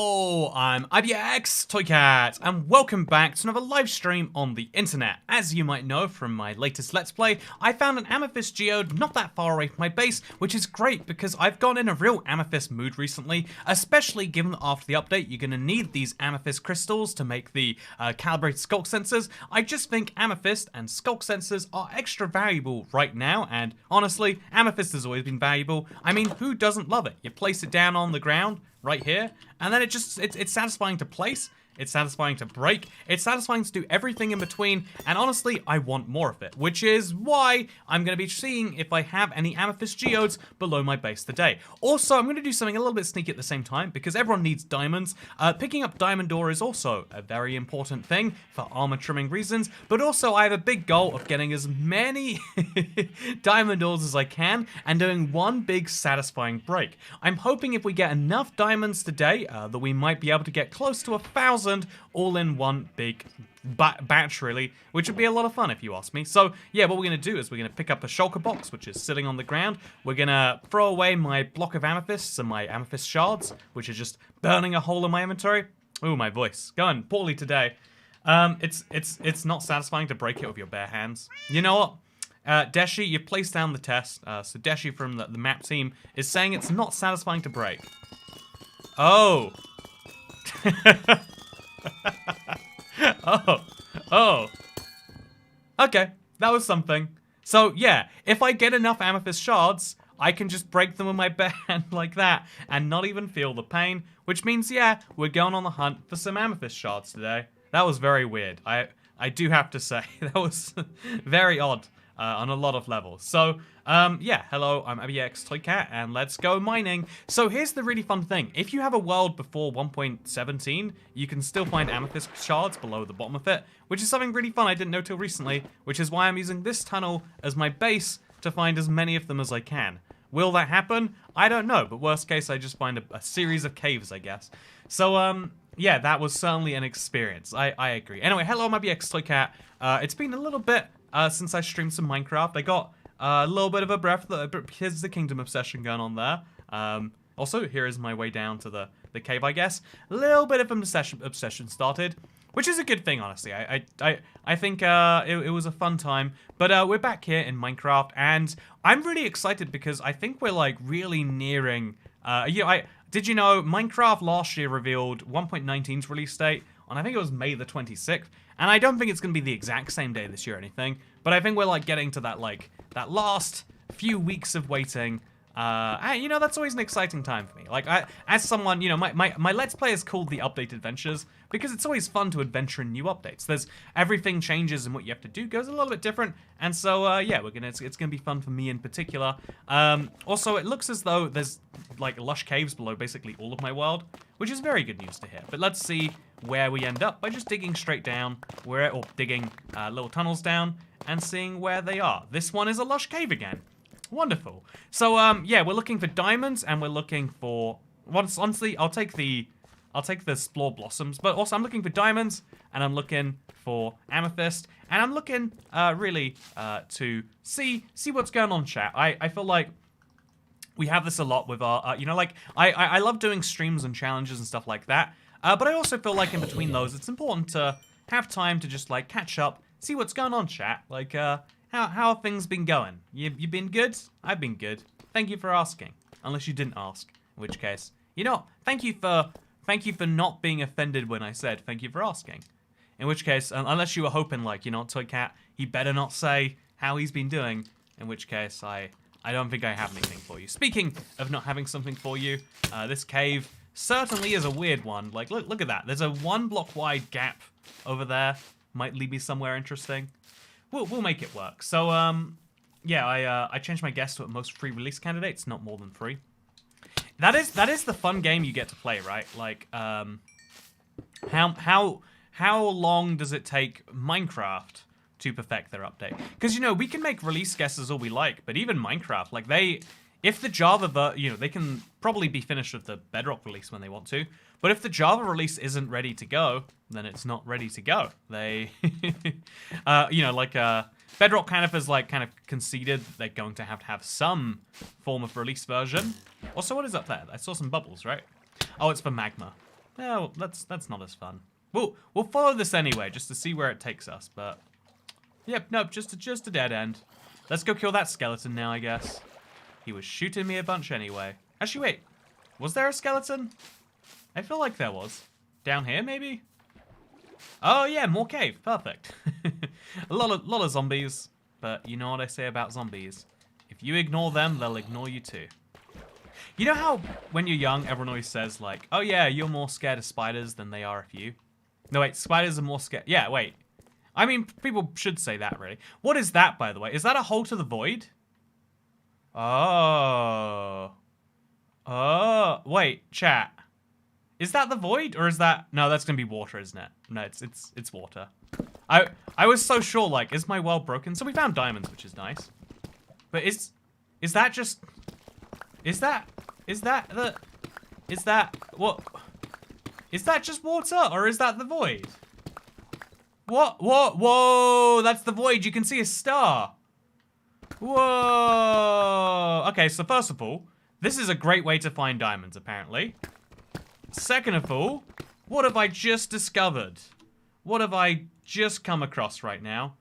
Oh, I'm ibxtoycat, and welcome back to another live stream on the internet. As you might know from my latest Let's Play, I found an amethyst geode not that far away from my base, which is great because I've gone in a real amethyst mood recently, especially given that after the update you're going to need these amethyst crystals to make the calibrated skulk sensors. I just think amethyst and skulk sensors are extra valuable right now, and honestly, amethyst has always been valuable. I mean, who doesn't love it? You place it down on the ground, right here, and then it's satisfying to place, it's satisfying to break, it's satisfying to do everything in between, and honestly, I want more of it, which is why I'm going to be seeing if I have any amethyst geodes below my base today. Also, I'm going to do something a little bit sneaky at the same time, because everyone needs diamonds. Picking up diamond ore is also a very important thing for armor trimming reasons, but also I have a big goal of getting as many diamond ores as I can, and doing one big satisfying break. I'm hoping if we get enough diamonds today, that we might be able to get close to 1,000 all in one big batch, really, which would be a lot of fun if you ask me. So yeah, what we're going to do is we're going to pick up a shulker box, which is sitting on the ground. We're going to throw away my block of amethysts and my amethyst shards, which is just burning a hole in my inventory. Ooh, my voice going poorly today. It's not satisfying to break it with your bare hands. You know what? Deshi, you've placed down the test. So Deshi from the map team is saying it's not satisfying to break. Oh. Oh. Okay, that was something. So yeah, if I get enough amethyst shards, I can just break them with my bare hand like that and not even feel the pain, which means, yeah, we're going on the hunt for some amethyst shards today. That was very weird. I do have to say, that was very odd on a lot of levels. So, yeah, hello, I'm ibxtoycat, and let's go mining. So here's the really fun thing. If you have a world before 1.17, you can still find amethyst shards below the bottom of it, which is something really fun I didn't know till recently, which is why I'm using this tunnel as my base to find as many of them as I can. Will that happen? I don't know, but worst case, I just find a series of caves, I guess. So, yeah, that was certainly an experience. I agree. Anyway, hello, my ibxtoycat. It's been a little bit since I streamed some Minecraft. I got a little bit of a breath. Here's the kingdom obsession going on there. Also, here is my way down to the cave, I guess. A little bit of an obsession started, which is a good thing, honestly. I think it was a fun time. But we're back here in Minecraft, and I'm really excited because I think we're like really nearing. Did you know Minecraft last year revealed 1.19's release date on, I think it was May the 26th, and I don't think it's gonna be the exact same day this year or anything, but I think we're like getting to that that last few weeks of waiting. And, you know, that's always an exciting time for me. Like, as someone, you know, my Let's Play is called The Update Adventures because it's always fun to adventure in new updates. Everything changes and what you have to do goes a little bit different. And so, yeah, it's gonna be fun for me in particular. Also, it looks as though there's, like, lush caves below basically all of my world, which is very good news to hear. But let's see where we end up by just digging straight down, or digging little tunnels down and seeing where they are. This one is a lush cave again. Wonderful. So, yeah, we're looking for diamonds, and we're looking for... Honestly, I'll take the Spore Blossoms, but also I'm looking for diamonds, and I'm looking for amethyst, and I'm looking, really, to see what's going on, chat. I feel like we have this a lot with our, you know, like, I love doing streams and challenges and stuff like that, but I also feel like in between those, it's important to have time to just, like, catch up, see what's going on, chat. Like, how have things been going? You been good? I've been good. Thank you for asking. Unless you didn't ask, in which case, you know, thank you for not being offended when I said thank you for asking. In which case, unless you were hoping, like, you know, Toycat, he better not say how he's been doing. In which case, I don't think I have anything for you. Speaking of not having something for you, this cave certainly is a weird one. Like, look at that. There's a 1 block wide gap over there. Might lead me somewhere interesting. We'll make it work. So, yeah, I changed my guess to at most 3 release candidates, not more than 3. That is the fun game you get to play, right? Like, how long does it take Minecraft to perfect their update? Because, you know, we can make release guesses all we like, but even Minecraft, like, if the Java, you know, they can probably be finished with the Bedrock release when they want to, but if the Java release isn't ready to go, then it's not ready to go. They, you know, like, Bedrock kind of conceded that they're going to have some form of release version. Also, what is up there? I saw some bubbles, right? Oh, it's for magma. Oh, that's not as fun. We'll follow this anyway, just to see where it takes us, but... Yep, nope, just a dead end. Let's go kill that skeleton now, I guess. He was shooting me a bunch anyway. Actually, wait. Was there a skeleton? I feel like there was. Down here, maybe? Oh, yeah, more cave. Perfect. a lot of zombies. But you know what I say about zombies? If you ignore them, they'll ignore you too. You know how when you're young, everyone always says, like, oh, yeah, you're more scared of spiders than they are of you? No, wait, spiders are more scared. Yeah, wait. I mean, people should say that, really. What is that, by the way? Is that a hole to the void? Oh. Oh. Wait, chat. Is that the void, or is that... No, that's gonna be water, isn't it? No, it's water. I was so sure, like, is my world broken? So we found diamonds, which is nice. But is that just... Is that what? Is that just water, or is that the void? What? Whoa, that's the void. You can see a star. Whoa. Okay, so first of all, this is a great way to find diamonds, apparently. Second of all, what have I just discovered? What have I just come across right now?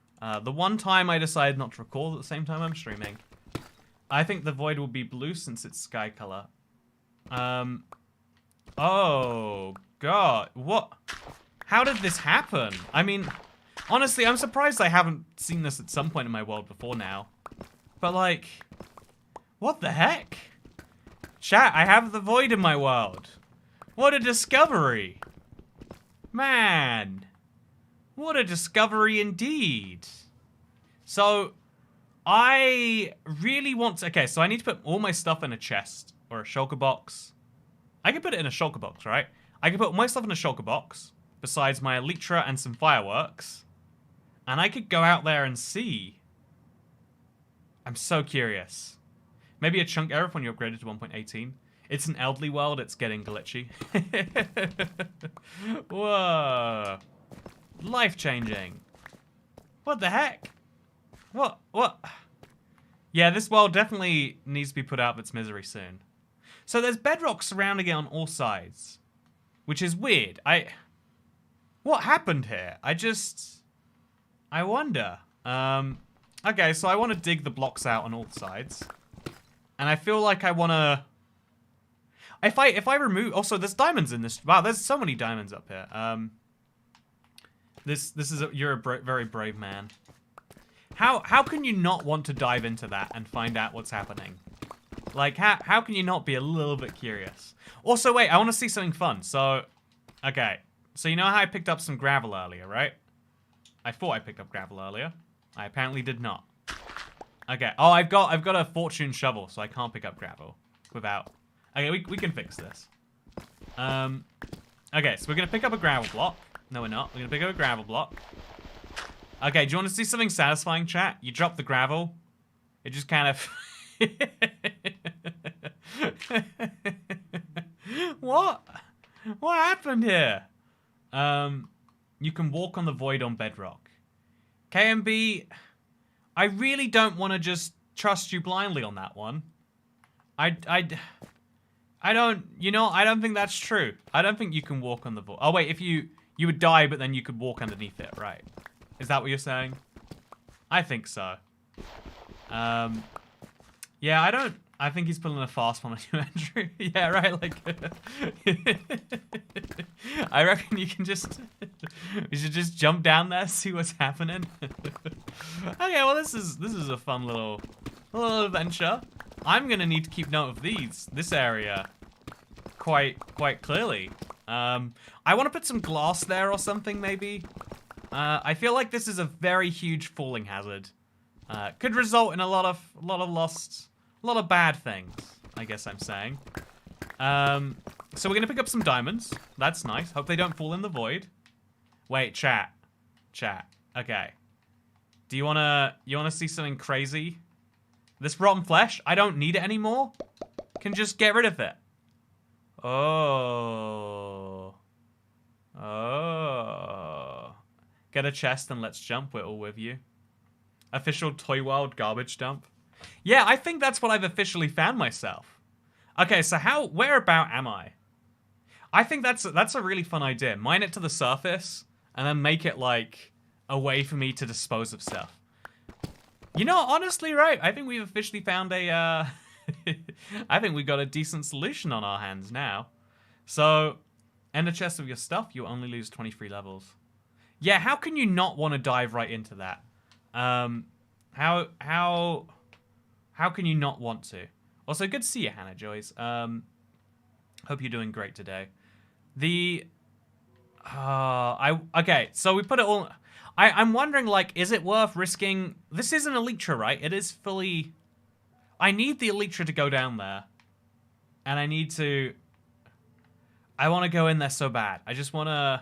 The one time I decided not to record at the same time I'm streaming. I think the void will be blue since it's sky color. Oh, God. What? How did this happen? I mean, honestly, I'm surprised I haven't seen this at some point in my world before now. But, like, what the heck? Chat, I have the void in my world. What a discovery. Man. What a discovery indeed. So, I really want to... Okay, so I need to put all my stuff in a chest or a shulker box. I can put it in a shulker box, right? I can put all my stuff in a shulker box, besides my elytra and some fireworks. And I could go out there and see. I'm so curious. Maybe a chunk error when you upgraded to 1.18. It's an elderly world, it's getting glitchy. Whoa. Life-changing. What the heck? What? Yeah, this world definitely needs to be put out of its misery soon. So there's bedrock surrounding it on all sides. Which is weird. What happened here? I wonder. Okay, so I want to dig the blocks out on all sides. And I feel like I want to... If I remove... Also, there's diamonds in this... Wow, there's so many diamonds up here. You're a very brave man. How can you not want to dive into that and find out what's happening? Like, how can you not be a little bit curious? Also, wait, I want to see something fun. So, okay. So you know how I picked up some gravel earlier, right? I thought I picked up gravel earlier. I apparently did not. Okay. Oh, I've got a fortune shovel, so I can't pick up gravel without... Okay, we can fix this. Okay, so we're going to pick up a gravel block. No, we're not. We're going to pick up a gravel block. Okay, do you want to see something satisfying, chat? You drop the gravel. It just kind of... What? What happened here? You can walk on the void on bedrock. KMB, I really don't want to just trust you blindly on that one. I don't, you know, I don't think that's true. I don't think you can walk on the void. Oh, wait, if you would die, but then you could walk underneath it, right? Is that what you're saying? I think so. Yeah, I think he's pulling a fast one on you, Andrew. Yeah, right, like... I reckon you can just... we should just jump down there, see what's happening. Okay, well, this is a fun little adventure. I'm gonna need to keep note of this area, quite clearly. I want to put some glass there or something, maybe. I feel like this is a very huge falling hazard. Could result in a lot of lost, a lot of bad things, I guess I'm saying. So we're gonna pick up some diamonds. That's nice. Hope they don't fall in the void. Wait, chat. Okay. Do you wanna see something crazy? This rotten flesh, I don't need it anymore. Can just get rid of it. Oh. Get a chest and let's jump. We're all with you. Official Toy World garbage dump. Yeah, I think that's what I've officially found myself. Okay, so whereabout am I? I think that's a really fun idea. Mine it to the surface, and then make it, like, a way for me to dispose of stuff. You know, honestly, right, I think we've officially found a, I think we got a decent solution on our hands now. So, end the chest of your stuff, you only lose 23 levels. Yeah, how can you not want to dive right into that? How can you not want to? Also, good to see you, Hannah Joyce. Hope you're doing great today. Okay, so we put it all... I'm wondering, like, is it worth risking... This is an Elytra, right? It is fully... I need the Elytra to go down there. And I need to... I want to go in there so bad. I just want to...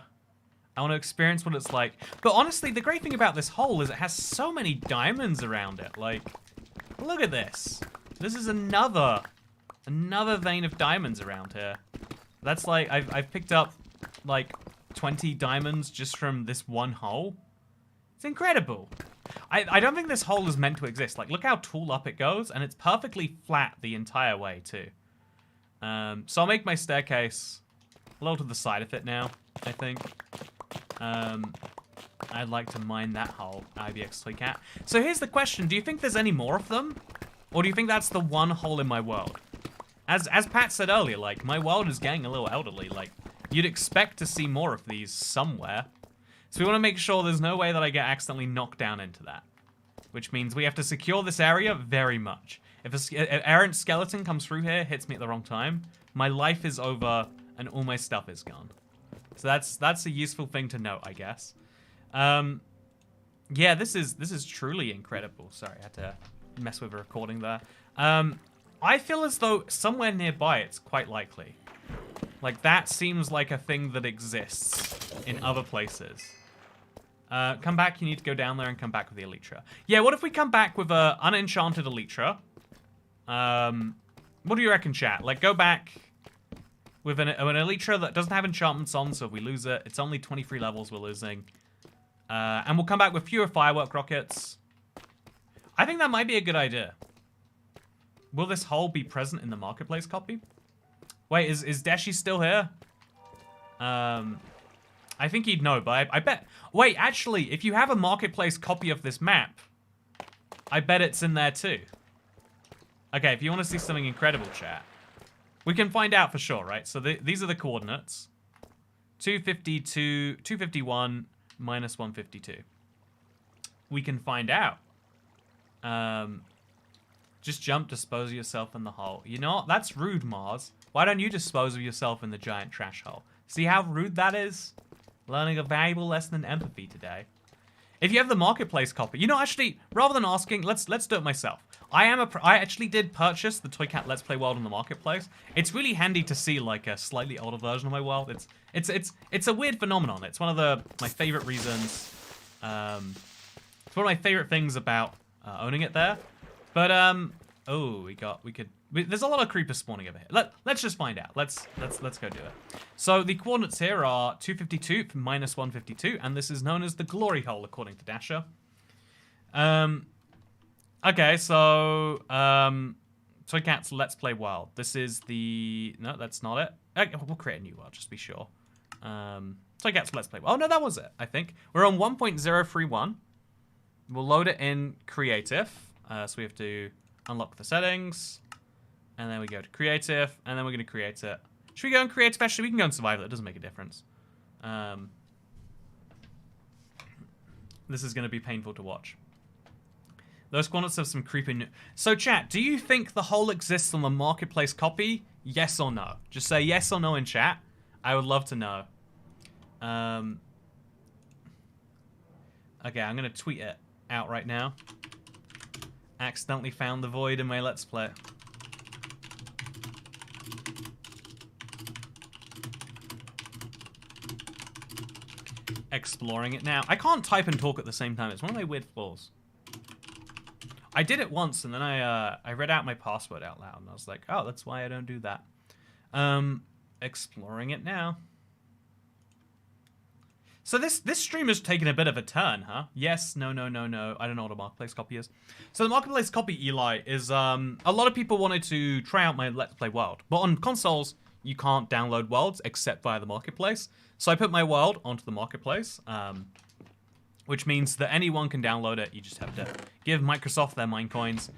I want to experience what it's like. But honestly, the great thing about this hole is it has so many diamonds around it. Like, look at this. This is another vein of diamonds around here. That's like, I've picked up, like, 20 diamonds just from this one hole. It's incredible. I don't think this hole is meant to exist. Like, look how tall up it goes, and it's perfectly flat the entire way, too. So I'll make my staircase a little to the side of it now, I think. I'd like to mine that hole, ibxtoycat. So here's the question. Do you think there's any more of them? Or do you think that's the one hole in my world? As Pat said earlier, like, my world is getting a little elderly. Like, you'd expect to see more of these somewhere. So we want to make sure there's no way that I get accidentally knocked down into that. Which means we have to secure this area very much. If an errant skeleton comes through here, hits me at the wrong time, my life is over and all my stuff is gone. So that's a useful thing to note, I guess. Yeah, this is truly incredible. Sorry, I had to mess with a recording there. I feel as though somewhere nearby it's quite likely. Like, that seems like a thing that exists in other places. Come back, you need to go down there and come back with the Elytra. Yeah, what if we come back with a unenchanted Elytra? What do you reckon, chat? Like, go back with an Elytra that doesn't have enchantments on, so if we lose it, it's only 23 levels we're losing. And we'll come back with fewer firework rockets. I think that might be a good idea. Will this hole be present in the marketplace copy? Wait, is Deshi still here? I think he'd know, but I bet... Wait, actually, if you have a marketplace copy of this map, I bet it's in there too. Okay, if you want to see something incredible, chat, we can find out for sure, right? So these are the coordinates. 252, 251, minus 152. We can find out. Just jump, dispose of yourself in the hole. You know what? That's rude, Mars. Why don't you dispose of yourself in the giant trash hole? See how rude that is? Learning a valuable lesson in empathy today. If you have the marketplace copy, you know, actually, rather than asking, let's do it myself. I actually did purchase the Toycat Let's Play world on the marketplace. It's really handy to see like a slightly older version of my world. It's a weird phenomenon. It's one of my favorite reasons. It's one of my favorite things about owning it there. But oh, there's a lot of creepers spawning over here. Let's just find out. Let's go do it. So the coordinates here are 252 minus 152, and this is known as the glory hole according to Dasher. Okay, so Toycat's Let's Play world. This is the no, that's not it. Okay, we'll create a new world just to be sure. Toycat's Let's Play. Oh no, that was it. I think we're on 1.031. We'll load it in creative. So we have to unlock the settings, and then we go to creative, and then we're going to create it. Should we go in creative? Actually, we can go in survival. It doesn't make a difference. This is going to be painful to watch. Those coordinates have some creepy... So, chat, do you think the hole exists on the marketplace copy? Yes or no? Just say yes or no in chat. I would love to know. Okay, I'm going to tweet it out right now. Accidentally found the void in my Let's Play. Exploring it now. I can't type and talk at the same time. It's one of my weird flaws. I did it once, and then I read out my password out loud, and I was like, oh, that's why I don't do that. Exploring it now. So this stream has taken a bit of a turn, huh? Yes, no, no, no, no. I don't know what a marketplace copy is. So the marketplace copy, Eli, is a lot of people wanted to try out my Let's Play world. But on consoles, you can't download worlds except via the marketplace. So I put my world onto the marketplace, which means that anyone can download it. You just have to give Microsoft their Minecoins,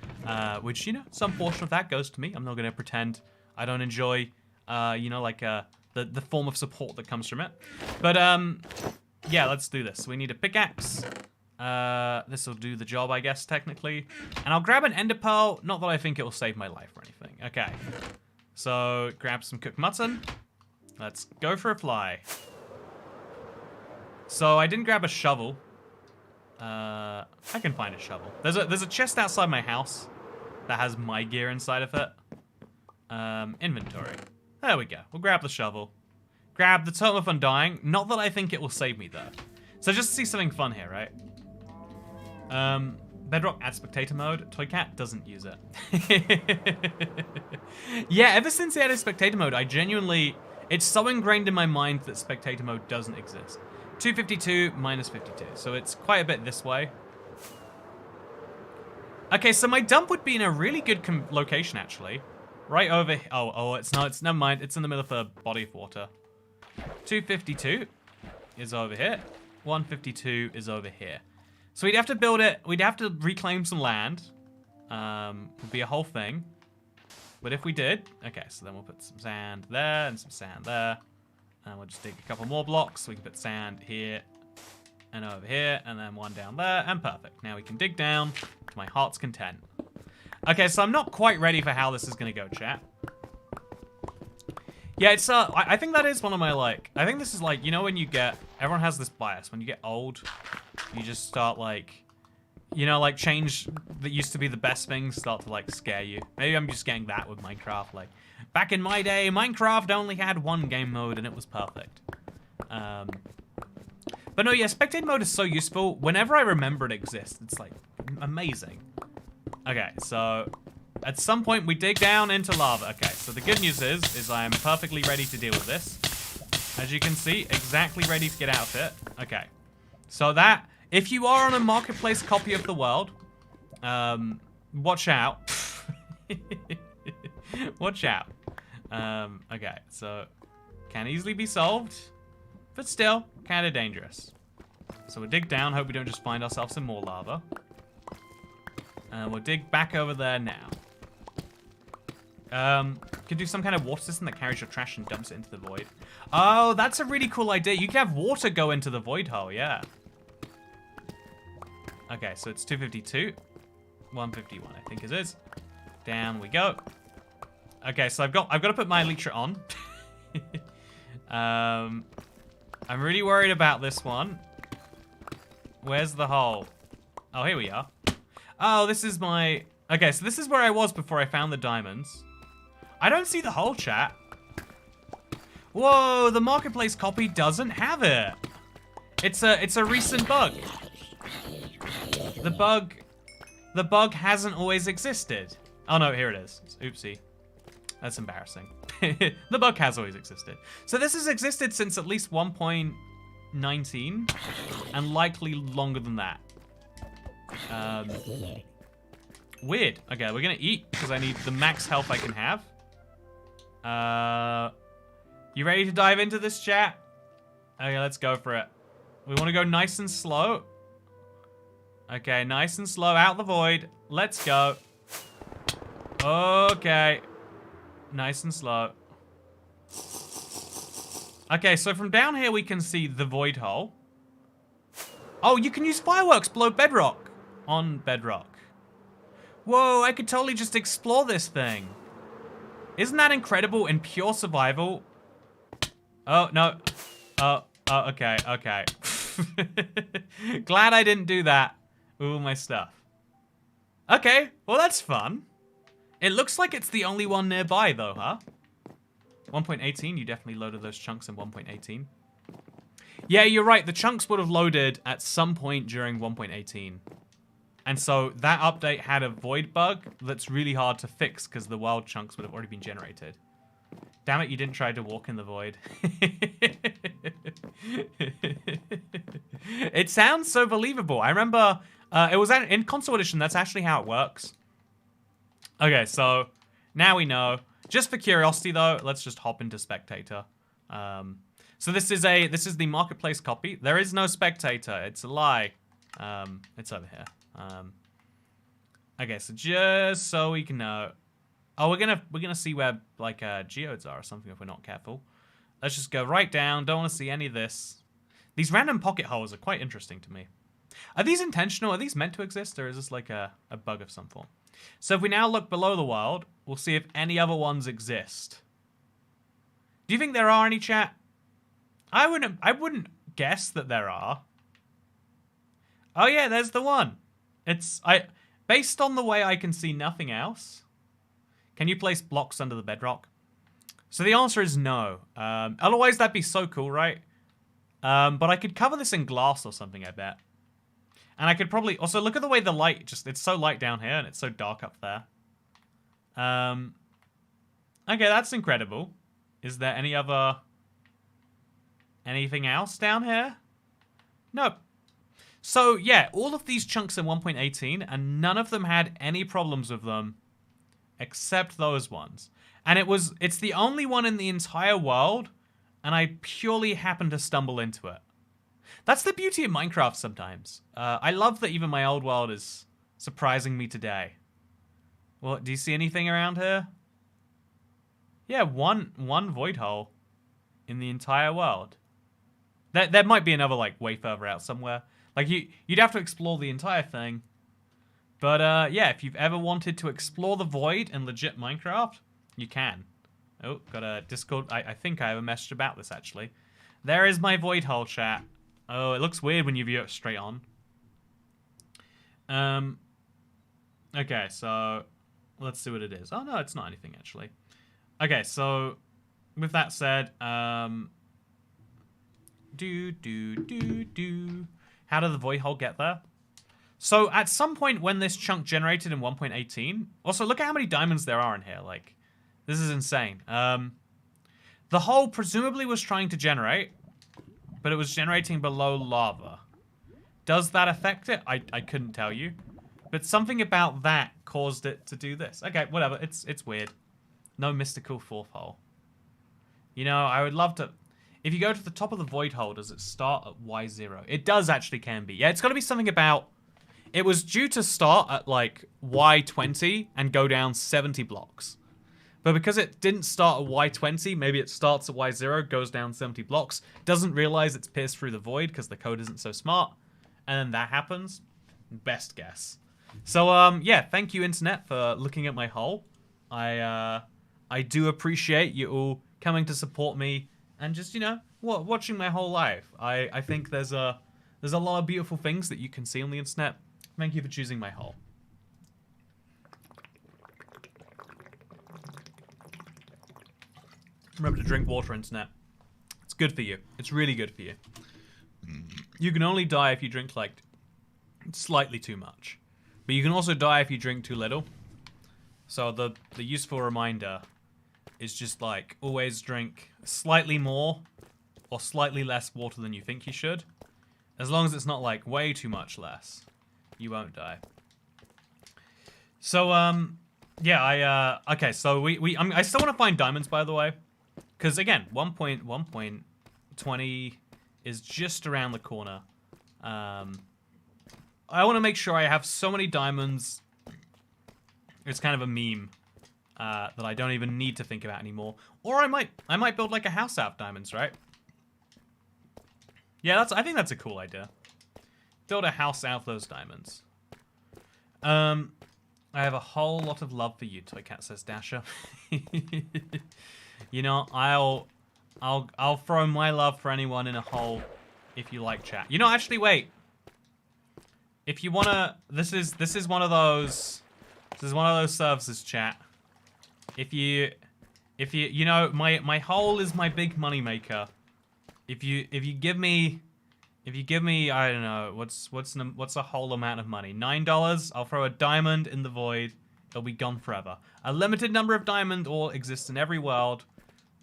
which, you know, some portion of that goes to me. I'm not going to pretend I don't enjoy, you know, like the form of support that comes from it. But yeah, let's do this. We need a pickaxe. This will do the job, I guess, technically. And I'll grab an ender pearl. Not that I think it will save my life or anything. Okay. So, grab some cooked mutton. Let's go for a fly. So, I didn't grab a shovel. I can find a shovel. There's a chest outside my house that has my gear inside of it. Inventory. There we go. We'll grab the shovel. Grab the Totem of Undying. Not that I think it will save me, though. So, just to see something fun here, right? Bedrock adds spectator mode. Toycat doesn't use it. Yeah, ever since he added spectator mode, I genuinely... It's so ingrained in my mind that spectator mode doesn't exist. 252 minus 52. So it's quite a bit this way. Okay, so my dump would be in a really good location, actually. Right over... Oh, it's not. It's... Never mind. It's in the middle of a body of water. 252 is over here. 152 is over here. So we'd have to build it. We'd have to reclaim some land. Would be a whole thing. But if we did, okay, so then we'll put some sand there and some sand there. And we'll just dig a couple more blocks. So we can put sand here and over here, and then one down there, and perfect. Now we can dig down to my heart's content. Okay, so I'm not quite ready for how this is gonna go, chat. Yeah, it's I think that is one of my, like, I think this is like, you know, when you get, everyone has this bias. When you get old, you just start, like, you know, like, change that used to be the best things start to, like, scare you. Maybe I'm just getting that with Minecraft. Like, back in my day, Minecraft only had one game mode and it was perfect. But no, yeah, spectator mode is so useful. Whenever I remember it exists, it's, like, amazing. Okay, so... At some point, we dig down into lava. Okay, so the good news is I am perfectly ready to deal with this. As you can see, exactly ready to get out of it. Okay, so that, if you are on a marketplace copy of the world, watch out. Watch out. Okay, so can easily be solved, but still kind of dangerous. So we'll dig down, hope we don't just find ourselves in more lava. And we'll dig back over there now. Could do some kind of water system that carries your trash and dumps it into the void. Oh, that's a really cool idea. You can have water go into the void hole, yeah. Okay, so it's 252. 151, I think it is. Down we go. Okay, so I've got to put my elytra on. I'm really worried about this one. Where's the hole? Oh, here we are. Oh, this is my... Okay, so this is where I was before I found the diamonds. I don't see the hole, chat. Whoa, the marketplace copy doesn't have it. It's a recent bug. The bug hasn't always existed. Oh no, here it is. Oopsie. That's embarrassing. The bug has always existed. So this has existed since at least 1.19 and likely longer than that. Weird. Okay, we're gonna eat because I need the max health I can have. You ready to dive into this, chat? Okay, let's go for it. We want to go nice and slow. Okay, nice and slow out the void. Let's go. Okay. Nice and slow. Okay, so from down here we can see the void hole. Oh, you can use fireworks below bedrock. On bedrock. Whoa, I could totally just explore this thing. Isn't that incredible in pure survival? Oh, no. Oh, okay, okay. Glad I didn't do that with all my stuff. Okay, well that's fun. It looks like it's the only one nearby though, huh? 1.18, you definitely loaded those chunks in 1.18. Yeah, you're right, the chunks would have loaded at some point during 1.18. And so that update had a void bug that's really hard to fix because the wild chunks would have already been generated. Damn it, you didn't try to walk in the void. It sounds so believable. I remember it was in console edition, that's actually how it works. Okay, so now we know. Just for curiosity, though, let's just hop into spectator. So this is the marketplace copy. There is no spectator. It's a lie. It's over here. Okay, so just so we can know. Oh, we're gonna see where like geodes are or something if we're not careful. Let's just go right down. Don't want to see any of this. These random pocket holes are quite interesting to me. Are these intentional? Are these meant to exist, or is this like a bug of some form? So if we now look below the world, we'll see if any other ones exist. Do you think there are any, chat? I wouldn't guess that there are. Oh yeah, there's the one. Based on the way I can see nothing else. Can you place blocks under the bedrock? So the answer is no. Otherwise that'd be so cool, right? But I could cover this in glass or something, I bet. And I could probably also look at the way the light it's so light down here and it's so dark up there. Okay, that's incredible. Is there anything else down here? Nope. So yeah, all of these chunks in 1.18 and none of them had any problems with them except those ones. And it's the only one in the entire world, and I purely happened to stumble into it. That's the beauty of Minecraft sometimes. I love that even my old world is surprising me today. Well, do you see anything around here? Yeah, one void hole in the entire world. There might be another, like, way further out somewhere. Like, you'd have to explore the entire thing. But, yeah, if you've ever wanted to explore the void in legit Minecraft, you can. Oh, got a Discord. I think I have a message about this, actually. There is my void hole, chat. Oh, it looks weird when you view it straight on. Okay, so let's see what it is. Oh, no, it's not anything, actually. Okay, so with that said, how did the void hole get there? So at some point when this chunk generated in 1.18, also look at how many diamonds there are in here. Like, this is insane. The hole presumably was trying to generate, but it was generating below lava. Does that affect it? I couldn't tell you. But something about that caused it to do this. Okay, whatever. It's weird. No mystical fourth hole. You know, I would love to... If you go to the top of the void hole, does it start at Y0? It does actually can be. Yeah, it's got to be something about... It was due to start at, like, Y20 and go down 70 blocks. But because it didn't start at Y20, maybe it starts at Y0, goes down 70 blocks, doesn't realize it's pierced through the void because the code isn't so smart, and then that happens. Best guess. So, yeah, thank you, Internet, for looking at my hole. I do appreciate you all coming to support me and just, you know, watching my whole life. I think there's a lot of beautiful things that you can see on the internet. Thank you for choosing my hole. Remember to drink water, internet. It's good for you. It's really good for you. You can only die if you drink, like, slightly too much. But you can also die if you drink too little. So the useful reminder is just, like, always drink slightly more or slightly less water than you think you should. As long as it's not, like, way too much less, you won't die. So, yeah, okay, so I still want to find diamonds, by the way. Because, again, 1.20 is just around the corner. I want to make sure I have so many diamonds. It's kind of a meme that I don't even need to think about anymore. Or I might build, like, a house out of diamonds, right? Yeah, I think that's a cool idea. Build a house out of those diamonds. I have a whole lot of love for you, Toycat, says Dasher. You know, I'll throw my love for anyone in a hole if you like, chat. You know, actually, wait. If you wanna, this is one of those services, chat. If you know, my hole is my big money maker. If you give me, I don't know, what's a whole amount of money? $9. I'll throw a diamond in the void. It'll be gone forever. A limited number of diamonds all exist in every world.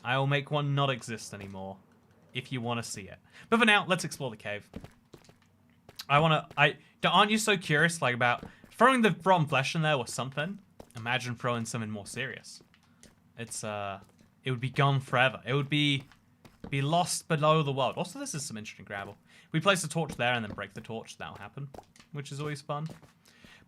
I will make one not exist anymore, if you want to see it. But for now, let's explore the cave. Aren't you so curious, like, about throwing the rotten flesh in there or something? Imagine throwing something more serious. it would be gone forever. It would be lost below the world. Also, this is some interesting gravel. We place the torch there and then break the torch. That'll happen, which is always fun.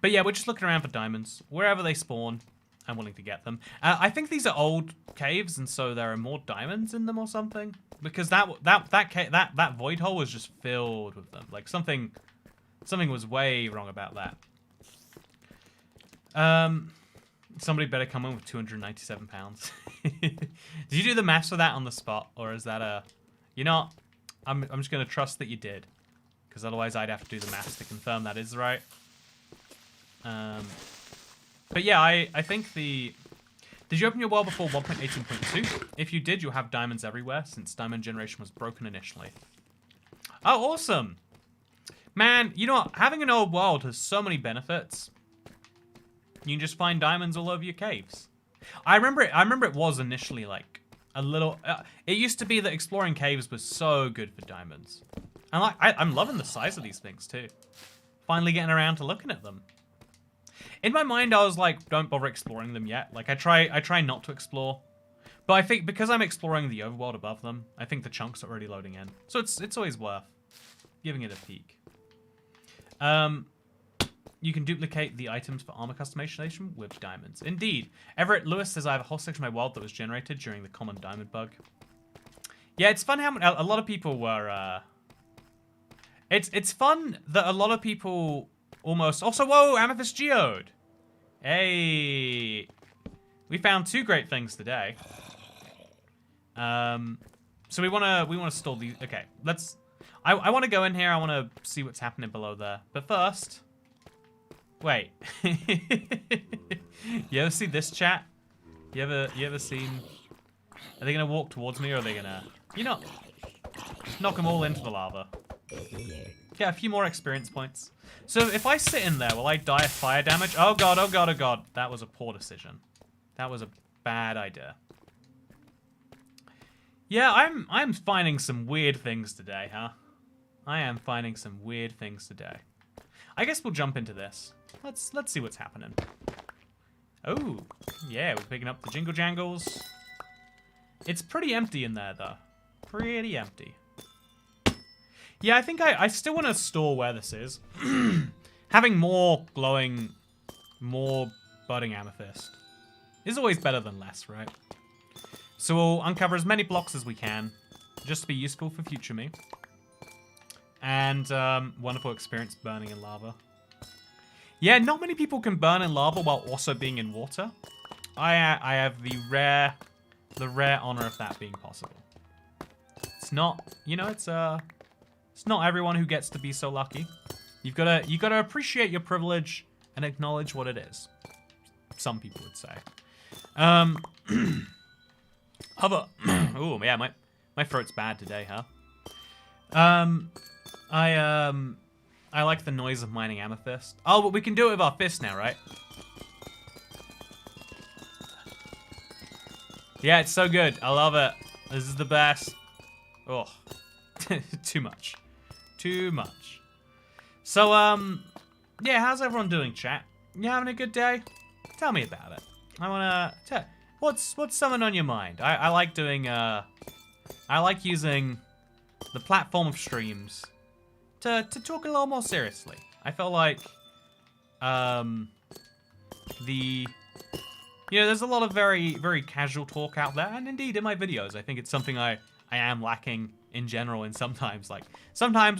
But yeah, we're just looking around for diamonds. Wherever they spawn, I'm willing to get them. I think these are old caves, and so there are more diamonds in them or something. Because that void hole was just filled with them. Like something was way wrong about that. Somebody better come in with 297 pounds. Did you do the maths for that on the spot, or is that a? You know, I'm just gonna trust that you did, because otherwise I'd have to do the maths to confirm that is right. But yeah, I think the. Did you open your world before 1.18.2? If you did, you'll have diamonds everywhere, since diamond generation was broken initially. Oh, awesome! Man, you know what? Having an old world has so many benefits. You can just find diamonds all over your caves. I remember it was initially like a little. It used to be that exploring caves was so good for diamonds, and like I'm loving the size of these things too. Finally getting around to looking at them. In my mind, I was like, don't bother exploring them yet. Like I try not to explore, but I think because I'm exploring the overworld above them, I think the chunks are already loading in, so it's always worth giving it a peek. You can duplicate the items for armor customization with diamonds. Indeed. Everett Lewis says I have a whole section of my world that was generated during the common diamond bug. Yeah, it's fun how a lot of people were... It's fun that a lot of people almost... Also, whoa, Amethyst Geode! Hey! We found 2 great things today. So we wanna store these... Okay, let's... I want to go in here. I want to see what's happening below there. But first... Wait. You ever see this, chat? You ever seen... Are they gonna walk towards me, or are they gonna... You know... Knock them all into the lava. Get a few more experience points. So if I sit in there, will I die of fire damage? Oh god, oh god, oh god. That was a poor decision. That was a bad idea. Yeah, I'm finding some weird things today, huh? I am finding some weird things today. I guess we'll jump into this. Let's see what's happening. Oh, yeah, we're picking up the jingle jangles. It's pretty empty in there, though. Pretty empty. Yeah, I think I still want to store where this is. Having more glowing, more budding amethyst is always better than less, right? So we'll uncover as many blocks as we can, just to be useful for future me. And wonderful experience burning in lava. Yeah, not many people can burn in lava while also being in water. I have the rare honor of that being possible. It's not, you know, it's not everyone who gets to be so lucky. You gotta appreciate your privilege and acknowledge what it is. Some people would say. Oh yeah, my throat's bad today, huh? I like the noise of mining amethyst. Oh, but we can do it with our fist now, right? Yeah, it's so good. I love it. This is the best. Oh, too much. Too much. So, yeah, how's everyone doing, chat? You having a good day? Tell me about it. I wanna tell. What's something on your mind? I like doing, I like using the platform of streams to talk a little more seriously. I feel like, there's a lot of very, very casual talk out there, and indeed in my videos, I think it's something I am lacking in general, and sometimes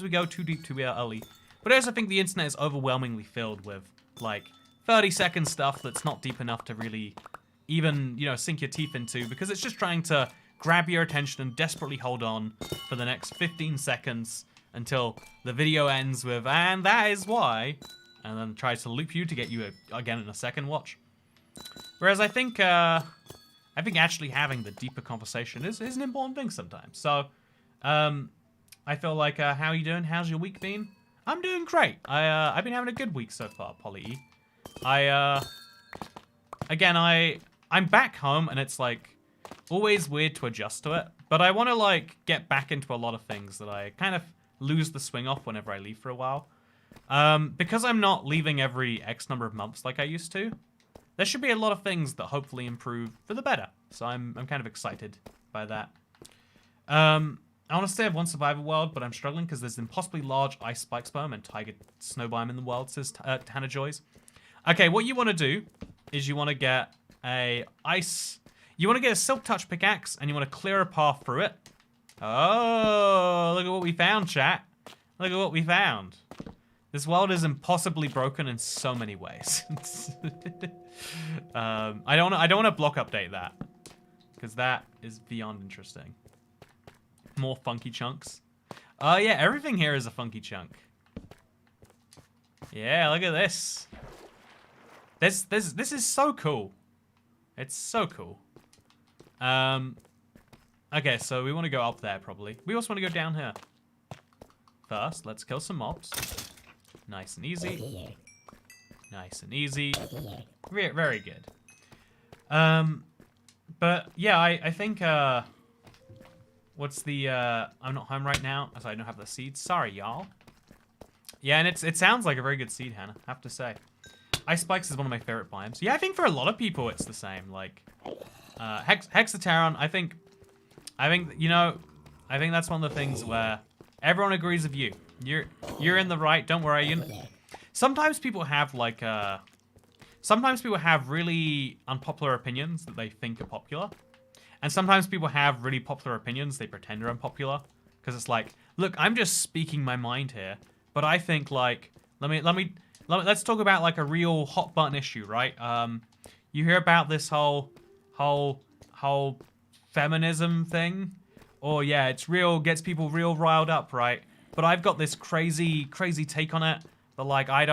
we go too deep too early. But I also think the internet is overwhelmingly filled with, like, 30-second stuff that's not deep enough to really even, sink your teeth into, because it's just trying to grab your attention and desperately hold on for the next 15 seconds until the video ends with, and that is why, and then tries to loop you to get you again in a second watch. Whereas I think actually having the deeper conversation is an important thing sometimes. So, I feel like, how are you doing? How's your week been? I'm doing great. I've been having a good week so far, Polly E. I'm back home, and it's, like, always weird to adjust to it. But I want to, like, get back into a lot of things that I kind of lose the swing off whenever I leave for a while. Because I'm not leaving every X number of months like I used to, there should be a lot of things that hopefully improve for the better. So I'm kind of excited by that. I want to say I have one survivor world, but I'm struggling because there's impossibly large ice spikes biome and tiger snow biome in the world, says Hannah Joys. Okay, what you want to do is you want to get a silk touch pickaxe and you want to clear a path through it. Oh, look at what we found, chat. Look at what we found. This world is impossibly broken in so many ways. I don't want to block update that because that is beyond interesting. More funky chunks. Oh yeah, everything here is a funky chunk. Yeah, look at this. This is so cool. It's so cool. Okay, so we want to go up there probably. We also want to go down here. First, let's kill some mobs. Nice and easy. Nice and easy. Very good. But yeah, I think what's the I'm not home right now, so I don't have the seeds. Sorry, y'all. Yeah, and it sounds like a very good seed, Hannah, I have to say. Ice spikes is one of my favorite biomes. Yeah, I think for a lot of people it's the same. Like Hexateron, I think you know, I think that's one of the things where everyone agrees with you. You're in the right. Don't worry. Sometimes people have like sometimes people have really unpopular opinions that they think are popular, and sometimes people have really popular opinions they pretend are unpopular because it's like, look, I'm just speaking my mind here, but I think like let's talk about like a real hot button issue, right? You hear about this whole feminism thing. Oh yeah, it's real, gets people real riled up, right? But I've got this crazy take on it. That like I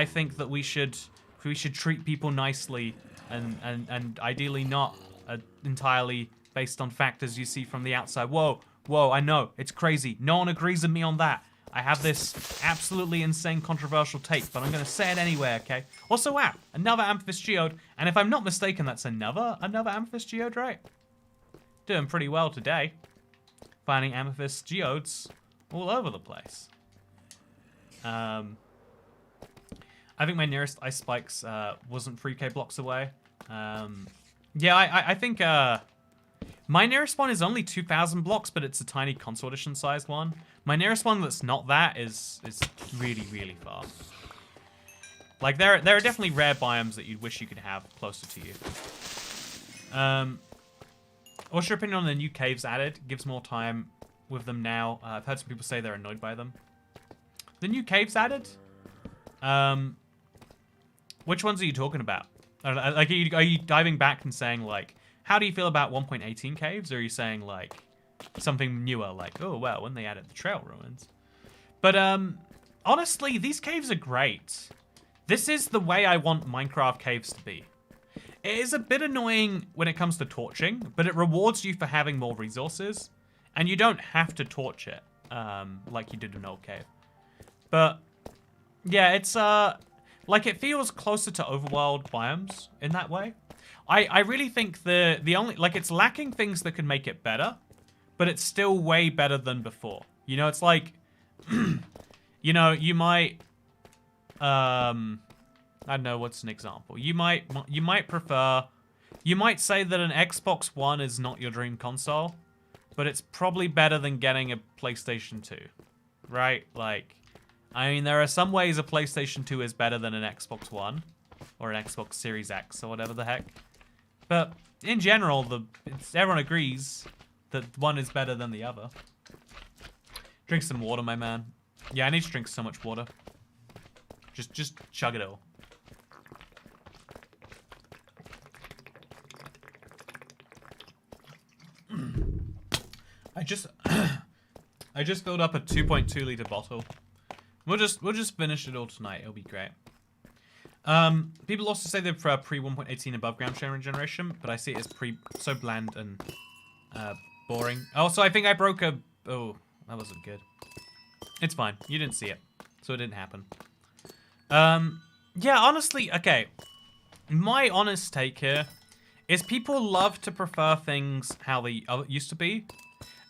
think that we should treat people nicely and ideally not entirely based on factors you see from the outside. Whoa, I know, it's crazy. No one agrees with me on that. I have this absolutely insane controversial take, but I'm gonna say it anyway, okay? Also, wow, another Amethyst Geode, and if I'm not mistaken, that's another Amethyst Geode, right? Doing pretty well today. Finding Amethyst Geodes all over the place. I think my nearest ice spikes wasn't 3k blocks away. Yeah, I think my nearest one is only 2,000 blocks, but it's a tiny console edition sized one. My nearest one that's not that is really far. Like there are definitely rare biomes that you'd wish you could have closer to you. What's your opinion on the new caves added? Gives more time with them now. I've heard some people say they're annoyed by them. The new caves added? Which ones are you talking about? Like, are you diving back and saying, like, how do you feel about 1.18 caves? Or are you saying, like, something newer, like, oh, well, when they added the trail ruins? But, honestly, these caves are great. This is the way I want Minecraft caves to be. It is a bit annoying when it comes to torching, but it rewards you for having more resources, and you don't have to torch it, like you did in an old cave. But, yeah, it's, like, it feels closer to overworld biomes in that way. I really think the only, like, it's lacking things that could make it better, but it's still way better than before. You know, it's like, you know, you might, I don't know, what's an example? You might prefer, you might say that an Xbox One is not your dream console, but it's probably better than getting a PlayStation 2, right? Like, I mean, there are some ways a PlayStation 2 is better than an Xbox One, or an Xbox Series X, or whatever the heck. But in general, everyone agrees that one is better than the other. Drink some water, my man. Yeah, I need to drink so much water. Just chug it all. I just filled up a 2.2 liter bottle. We'll just finish it all tonight. It'll be great. People also say they prefer pre 1.18 above ground sharing generation, but I see it as so bland and boring. Also, I think I broke a. Oh, that wasn't good. It's fine. You didn't see it, so it didn't happen. Yeah, honestly, okay. My honest take here is people love to prefer things how they used to be.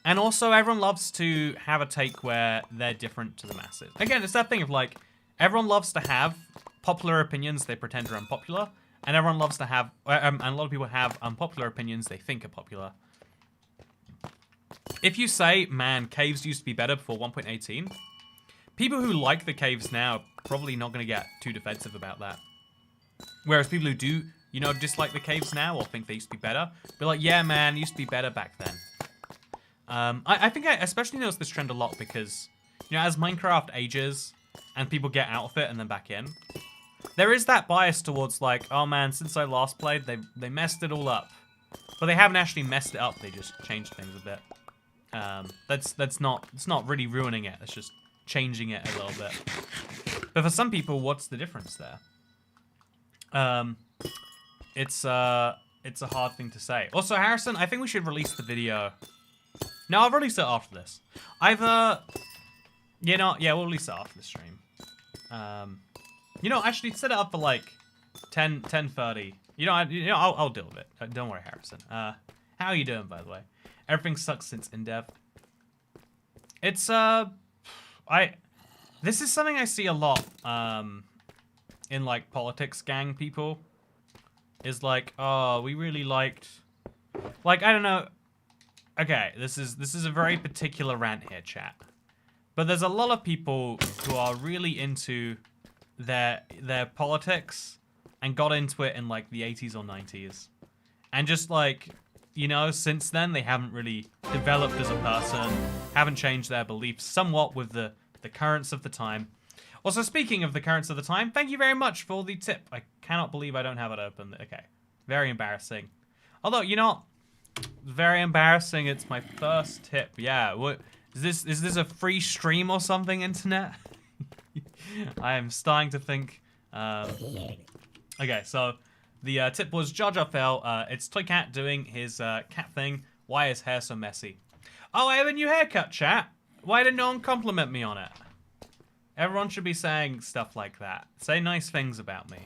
And also, everyone loves to have a take where they're different to the masses. Again, it's that thing of, like, everyone loves to have popular opinions they pretend are unpopular. And everyone loves to have, and a lot of people have unpopular opinions they think are popular. If you say, man, caves used to be better before 1.18, people who like the caves now are probably not going to get too defensive about that. Whereas people who do, you know, dislike the caves now or think they used to be better, be like, yeah, man, it used to be better back then. I think I especially notice this trend a lot because, you know, as Minecraft ages and people get out of it and then back in, there is that bias towards like, oh man, since I last played, they messed it all up. But they haven't actually messed it up, they just changed things a bit. It's not really ruining it, it's just changing it a little bit. But for some people, what's the difference there? It's a hard thing to say. Also, Harrison, I think we should release the video. No, I'll release it after this. Either, you know, yeah, we'll release it after the stream. You know, actually set it up for like 10:30. You know, I'll deal with it. Don't worry, Harrison. How are you doing, by the way? Everything sucks since in-dev. It's this is something I see a lot in like politics gang people. Is like, oh, we really liked, like, I don't know. Okay, this is a very particular rant here, chat. But there's a lot of people who are really into their politics and got into it in like the 80s or 90s. And just like, you know, since then they haven't really developed as a person, haven't changed their beliefs somewhat with the currents of the time. Also, speaking of the currents of the time, thank you very much for the tip. I cannot believe I don't have it open. Okay, very embarrassing. Although, you know, very embarrassing. It's my first tip. Yeah, what is this a free stream or something, internet? I am starting to think. Okay, so the tip was Jar Jar fell. It's Toycat doing his cat thing. Why is hair so messy? Oh, I have a new haircut, chat. Why did no one compliment me on it? Everyone should be saying stuff like that. Say nice things about me.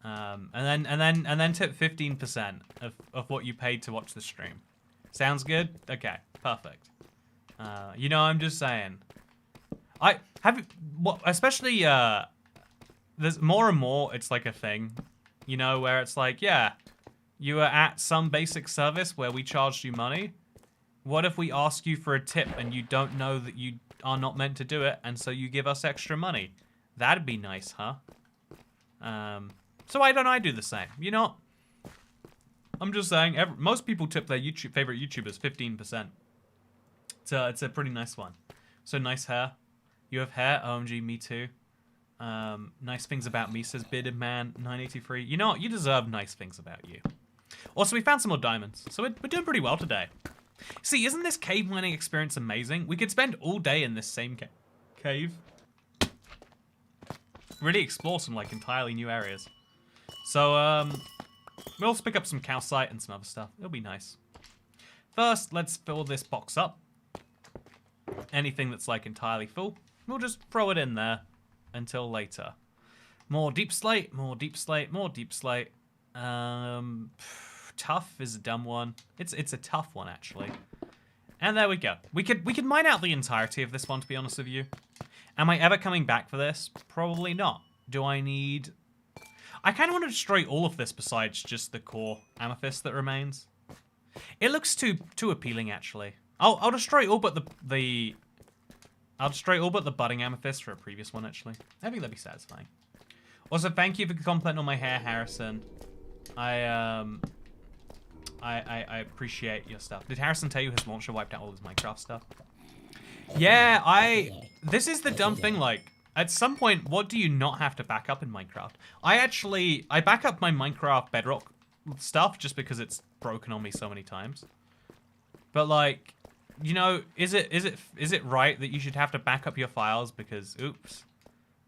And then tip 15% of what you paid to watch the stream. Sounds good? Okay, perfect. You know, I'm just saying. I have, well, especially there's more and more. It's like a thing, you know, where it's like, yeah, you are at some basic service where we charged you money. What if we ask you for a tip and you don't know that you are not meant to do it, and so you give us extra money? That'd be nice, huh? So why don't I do the same? You know, I'm just saying, most people tip their favorite YouTubers 15%. It's a pretty nice one. So nice hair. You have hair? OMG, me too. Nice things about me, says Bearded Man 983. You know what? You deserve nice things about you. Also, we found some more diamonds, so we're doing pretty well today. See, isn't this cave mining experience amazing? We could spend all day in this same cave. Really explore some, like, entirely new areas. So, we'll also pick up some calcite and some other stuff. It'll be nice. First, let's fill this box up. Anything that's, like, entirely full, we'll just throw it in there until later. More deep slate, more deep slate, more deep slate. Tough is a dumb one. It's a tough one, actually. And there we go. We could mine out the entirety of this one, to be honest with you. Am I ever coming back for this? Probably not. Do I need... I kind of want to destroy all of this besides just the core amethyst that remains. It looks too appealing, actually. I'll destroy all but the I'll destroy all but the budding amethyst for a previous one, actually. I think that'd be satisfying. Also, thank you for complimenting on my hair, Harrison. I appreciate your stuff. Did Harrison tell you his launcher wiped out all his Minecraft stuff? Yeah, this is the dumb thing, like, at some point, what do you not have to back up in Minecraft? I back up my Minecraft Bedrock stuff just because it's broken on me so many times. But, like, you know, is it right that you should have to back up your files because, oops,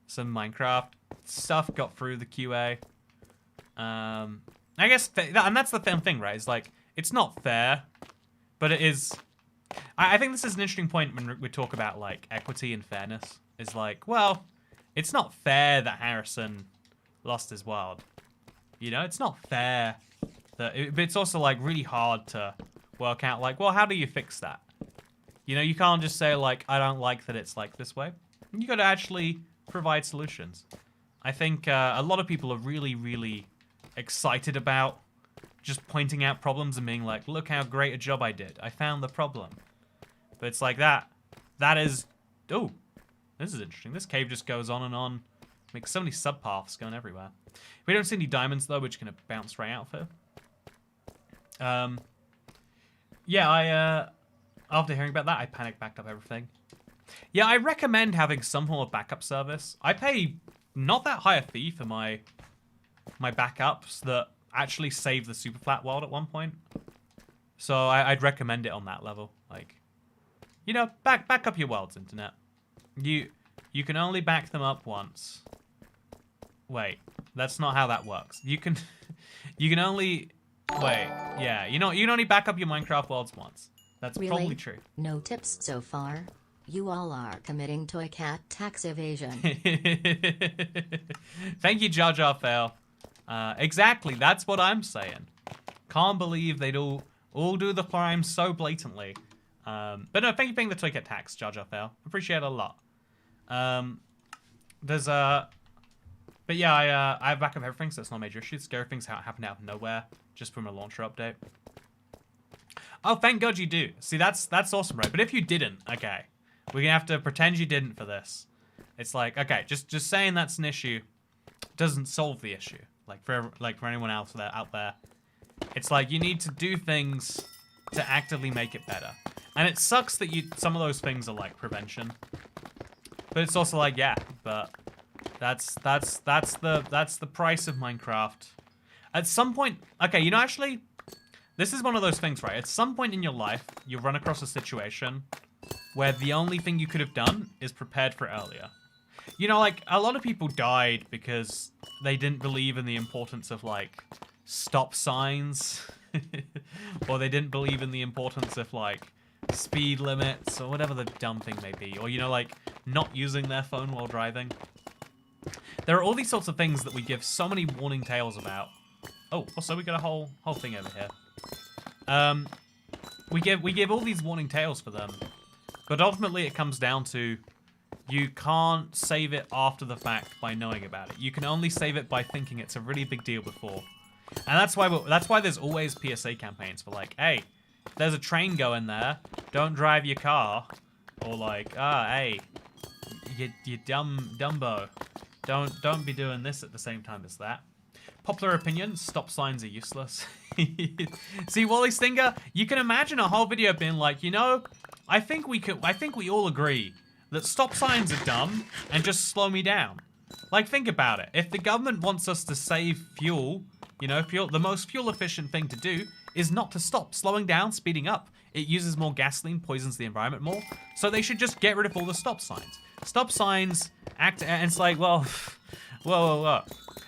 some Minecraft stuff got through the QA? I guess, and that's the thing, right? It's like, it's not fair, but it is. I think this is an interesting point when we talk about, like, equity and fairness. Is like, well, it's not fair that Harrison lost his world. You know, it's not fair that, but it's also, like, really hard to work out, like, well, how do you fix that? You know, you can't just say, like, I don't like that it's like this way. You got to actually provide solutions. I think a lot of people are really, really excited about just pointing out problems and being like, look how great a job I did. I found the problem. But it's like that. That is... Oh, this is interesting. This cave just goes on and on. Makes so many subpaths going everywhere. We don't see any diamonds, though, which are going to bounce right out for. Yeah, after hearing about that, I panicked, backed up everything. Yeah, I recommend having some form of backup service. I pay not that high a fee for my backups that actually save the super flat world at one point. So I'd recommend it on that level. Like, you know, back up your worlds, internet. You can only back them up once. Wait, that's not how that works. You can only wait. Yeah, you can only back up your Minecraft worlds once. That's really? probably true. No tips so far. You all are committing toycat tax evasion. Thank you, Jar Jar Fail. Exactly, that's what I'm saying. Can't believe they'd all do the crime so blatantly. But no, thank you for paying the toycat tax, Jar Jar Fail. Appreciate it a lot. But yeah, I have backup everything, so it's not a major issue. Scary things happen out of nowhere, just from a launcher update. Oh, thank God you do. See, that's awesome, right? But if you didn't, okay, we're gonna have to pretend you didn't for this. It's like, okay, just saying that's an issue doesn't solve the issue. Like for anyone else out there, it's like you need to do things to actively make it better. And it sucks that some of those things are like prevention. But it's also like, yeah, but that's the price of Minecraft. At some point, okay, you know, actually, this is one of those things, right? At some point in your life, you run across a situation where the only thing you could have done is prepared for it earlier. You know, like, a lot of people died because they didn't believe in the importance of, like, stop signs. Or they didn't believe in the importance of, like, speed limits or whatever the dumb thing may be. Or, you know, like, not using their phone while driving. There are all these sorts of things that we give so many warning tales about. Oh, also we got a whole thing over here. We give all these warning tales for them. But ultimately it comes down to you can't save it after the fact by knowing about it. You can only save it by thinking it's a really big deal before. And that's why there's always PSA campaigns for like, hey, if there's a train going there, don't drive your car. Or like, hey, you dumbo. Don't be doing this at the same time as that. Popular opinion, stop signs are useless. See, Wally Stinger, you can imagine a whole video being like, you know, I think we all agree that stop signs are dumb and just slow me down. Like, think about it. If the government wants us to save fuel, you know, the most fuel efficient thing to do is not to stop. Slowing down, speeding up. It uses more gasoline, poisons the environment more. So they should just get rid of all the stop signs. Stop signs act, and it's like, well, whoa.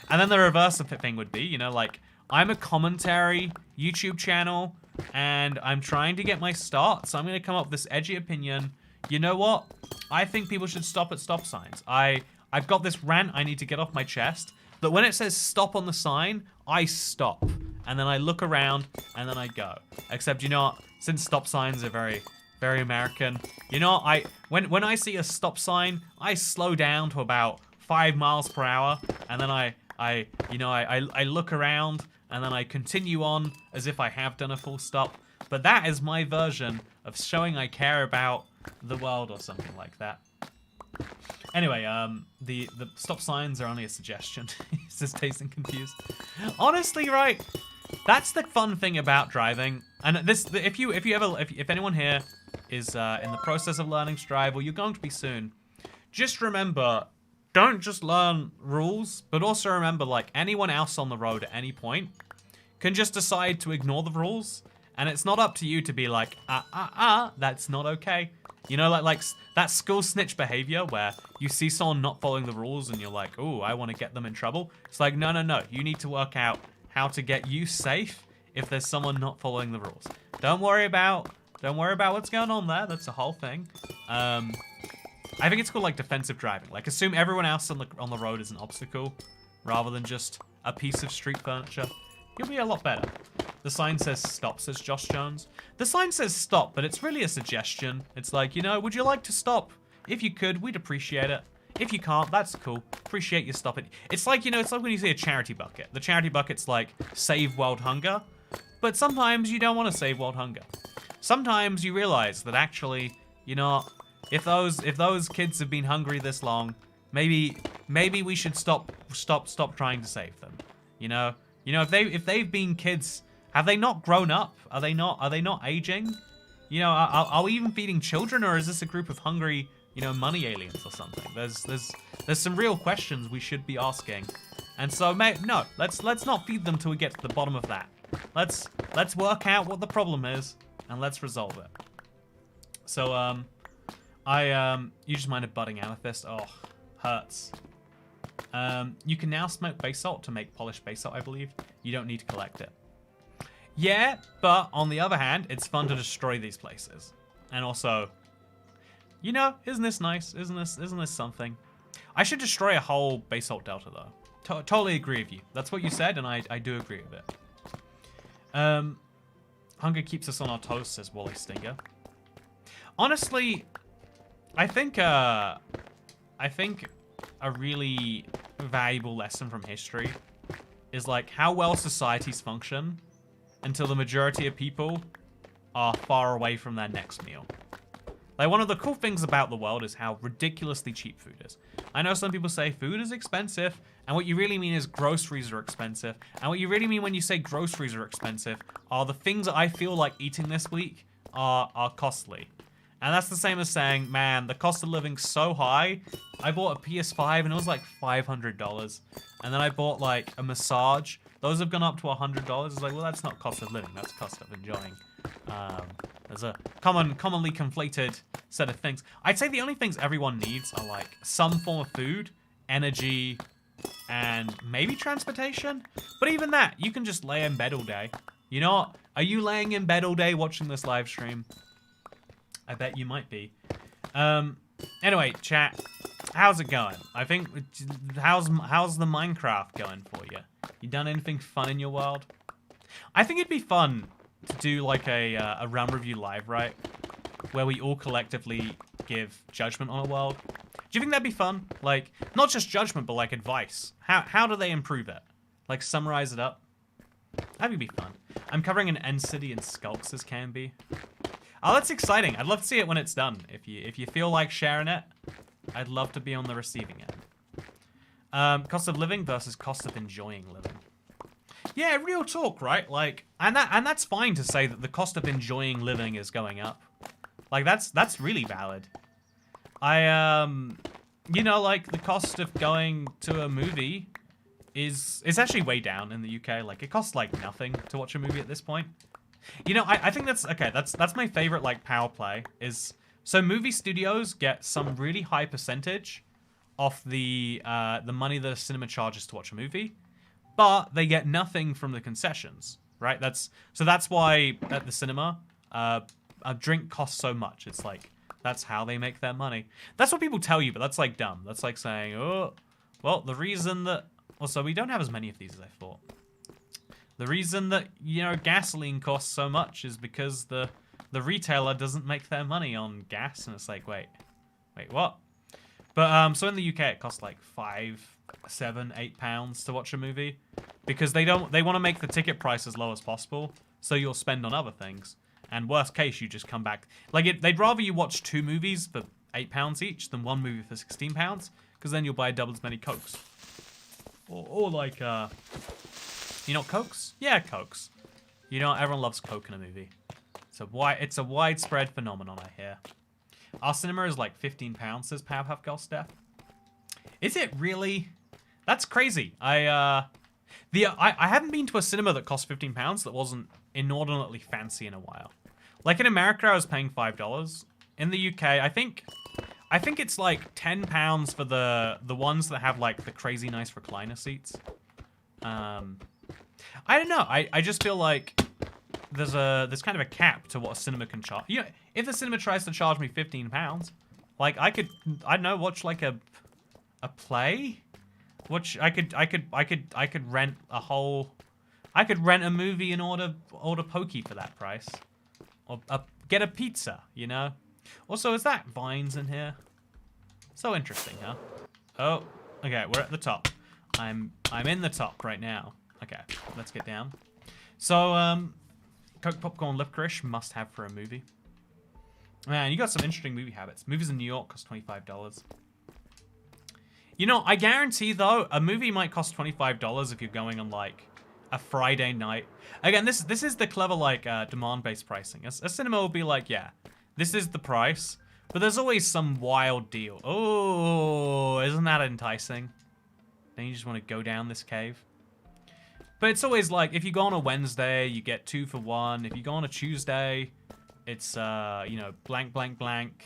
And then the reverse of the thing would be, you know, like, I'm a commentary YouTube channel, and I'm trying to get my start, so I'm going to come up with this edgy opinion. You know what? I think people should stop at stop signs. I've got this rant I need to get off my chest, but when it says stop on the sign, I stop. And then I look around, and then I go. Except, you know what? Since stop signs are very, very American, you know, when I see a stop sign, I slow down to about 5 miles per hour, and then I look around, and then I continue on as if I have done a full stop. But that is my version of showing I care about the world or something like that. Anyway, the stop signs are only a suggestion. He's just tasting confused. Honestly, right? That's the fun thing about driving. And this, if anyone here is in the process of learning to drive, or you're going to be soon, just remember, don't just learn rules, but also remember, like, anyone else on the road at any point can just decide to ignore the rules, and it's not up to you to be like, that's not okay. You know, like that school snitch behavior where you see someone not following the rules and you're like, ooh, I want to get them in trouble. It's like, no. You need to work out how to get you safe if there's someone not following the rules. Don't worry about what's going on there. That's the whole thing. I think it's called like defensive driving. Like, assume everyone else on the road is an obstacle rather than just a piece of street furniture. You'll be a lot better. The sign says stop, says Josh Jones. The sign says stop, but it's really a suggestion. It's like, you know, would you like to stop? If you could, we'd appreciate it. If you can't, that's cool. Appreciate you stopping. It's like, you know, it's like when you see a charity bucket. The charity bucket's like, save world hunger. But sometimes you don't want to save world hunger. Sometimes you realize that actually, you know, if those kids have been hungry this long, maybe we should stop trying to save them. You know, if they've been kids, have they not grown up? Are they not aging? You know, are we even feeding children, or is this a group of hungry, you know, money aliens or something? There's some real questions we should be asking. And so, no, let's not feed them till we get to the bottom of that. Let's work out what the problem is and let's resolve it. So you just mined a budding amethyst. Oh, hurts. You can now smoke basalt to make polished basalt, I believe. You don't need to collect it. Yeah, but on the other hand, it's fun to destroy these places. And also, you know, isn't this nice? Isn't this something? I should destroy a whole basalt delta though. Totally agree with you. That's what you said, and I do agree with it. Hunger keeps us on our toes, says Wally Stinger. Honestly, I think a really valuable lesson from history is like how well societies function until the majority of people are far away from their next meal. Like, one of the cool things about the world is how ridiculously cheap food is. I know some people say food is expensive, and what you really mean is groceries are expensive. And what you really mean when you say groceries are expensive are the things that I feel like eating this week are costly. And that's the same as saying, man, the cost of living's so high. I bought a PS5 and it was like $500. And then I bought like a massage. Those have gone up to $100. It's like, well, that's not cost of living. That's cost of enjoying. There's a commonly conflated set of things. I'd say the only things everyone needs are like some form of food, energy, and maybe transportation. But even that, you can just lay in bed all day. You know what? Are you laying in bed all day watching this live stream? I bet you might be. Anyway, chat, how's it going? I think, how's the Minecraft going for you? You done anything fun in your world? I think it'd be fun to do like a round review live, right? Where we all collectively give judgment on a world. Do you think that'd be fun? Like, not just judgment, but like advice. How do they improve it? Like, summarize it up. That'd be fun. I'm covering an end city in skulks as can be. Oh, that's exciting. I'd love to see it when it's done. If you feel like sharing it, I'd love to be on the receiving end. Cost of living versus cost of enjoying living. Yeah, real talk, right? Like, and that's fine to say that the cost of enjoying living is going up. Like, that's really valid. You know, like the cost of going to a movie is actually way down in the UK. Like, it costs like nothing to watch a movie at this point. You know, I think that's okay. That's my favorite like power play is so movie studios get some really high percentage off the money that a cinema charges to watch a movie, but they get nothing from the concessions, right? That's why at the cinema a drink costs so much. It's like that's how they make their money. That's what people tell you, but that's like dumb. That's like saying, oh, well, the reason that also we don't have as many of these as I thought. The reason that, you know, gasoline costs so much is because the retailer doesn't make their money on gas. And it's like, wait, what? But, so in the UK, it costs like £5, £7, £8 to watch a movie. Because they want to make the ticket price as low as possible. So you'll spend on other things. And worst case, you just come back. Like, they'd rather you watch 2 movies for £8 each than 1 movie for £16. Because then you'll buy double as many Cokes. Or like, you know Cokes? Yeah, Cokes. You know, everyone loves Coke in a movie. It's a widespread phenomenon, I hear. Our cinema is like £15, says Powerpuff Girl Steph. Is it really? That's crazy. I haven't been to a cinema that cost £15 that wasn't inordinately fancy in a while. Like in America, I was paying $5. In the UK, I think it's like £10 for the ones that have like the crazy nice recliner seats. I don't know. I just feel like there's kind of a cap to what a cinema can charge. You know, if the cinema tries to charge me £15, like I don't know, watch like a play. Which I could rent a whole. I could rent a movie and order pokey for that price, or get a pizza. You know. Also, is that vines in here? So interesting, huh? Oh, okay, we're at the top. I'm in the top right now. Okay, let's get down. So, Coke, popcorn, licorice, must have for a movie. Man, you got some interesting movie habits. Movies in New York cost $25. You know, I guarantee though, a movie might cost $25 if you're going on like a Friday night. Again, this is the clever like demand-based pricing. A cinema will be like, yeah, this is the price, but there's always some wild deal. Oh, isn't that enticing? Then you just want to go down this cave. But it's always like, if you go on a Wednesday, you get 2 for 1. If you go on a Tuesday, it's, you know, blank, blank, blank.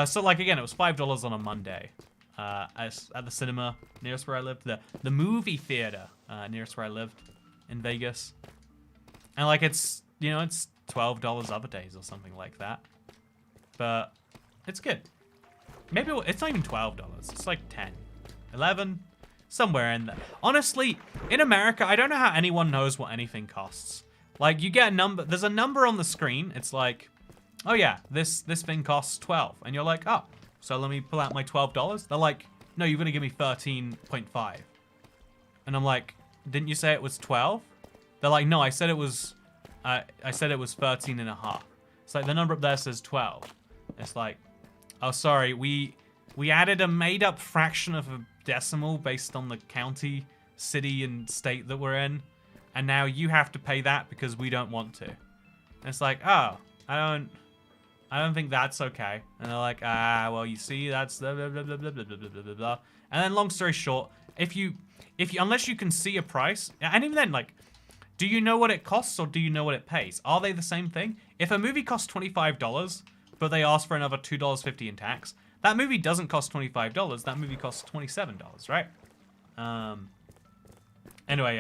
So, like, again, it was $5 on a Monday at the cinema nearest where I lived. The movie theater nearest where I lived in Vegas. And, like, it's, you know, it's $12 other days or something like that. But it's good. Maybe it's not even $12. It's like 10, 11. Somewhere in there. Honestly, in America, I don't know how anyone knows what anything costs. Like, you get a number. There's a number on the screen. It's like, oh yeah, this thing costs 12. And you're like, oh, so let me pull out my $12. They're like, no, you're going to give me 13.5. And I'm like, didn't you say it was 12? They're like, no, I said it was 13 and a half. It's like the number up there says 12. It's like, oh, sorry, we added a made up fraction of a decimal based on the county, city, and state that we're in, and now you have to pay that because we don't want to. And it's like, oh, I don't think that's okay. And they're like, well, you see, that's blah blah blah blah blah blah blah blah blah. And then, long story short, if you unless you can see a price, and even then, like, do you know what it costs or do you know what it pays? Are they the same thing? If a movie costs $25, but they ask for another $2.50 in tax, that movie doesn't cost $25. That movie costs $27, right? Anyway,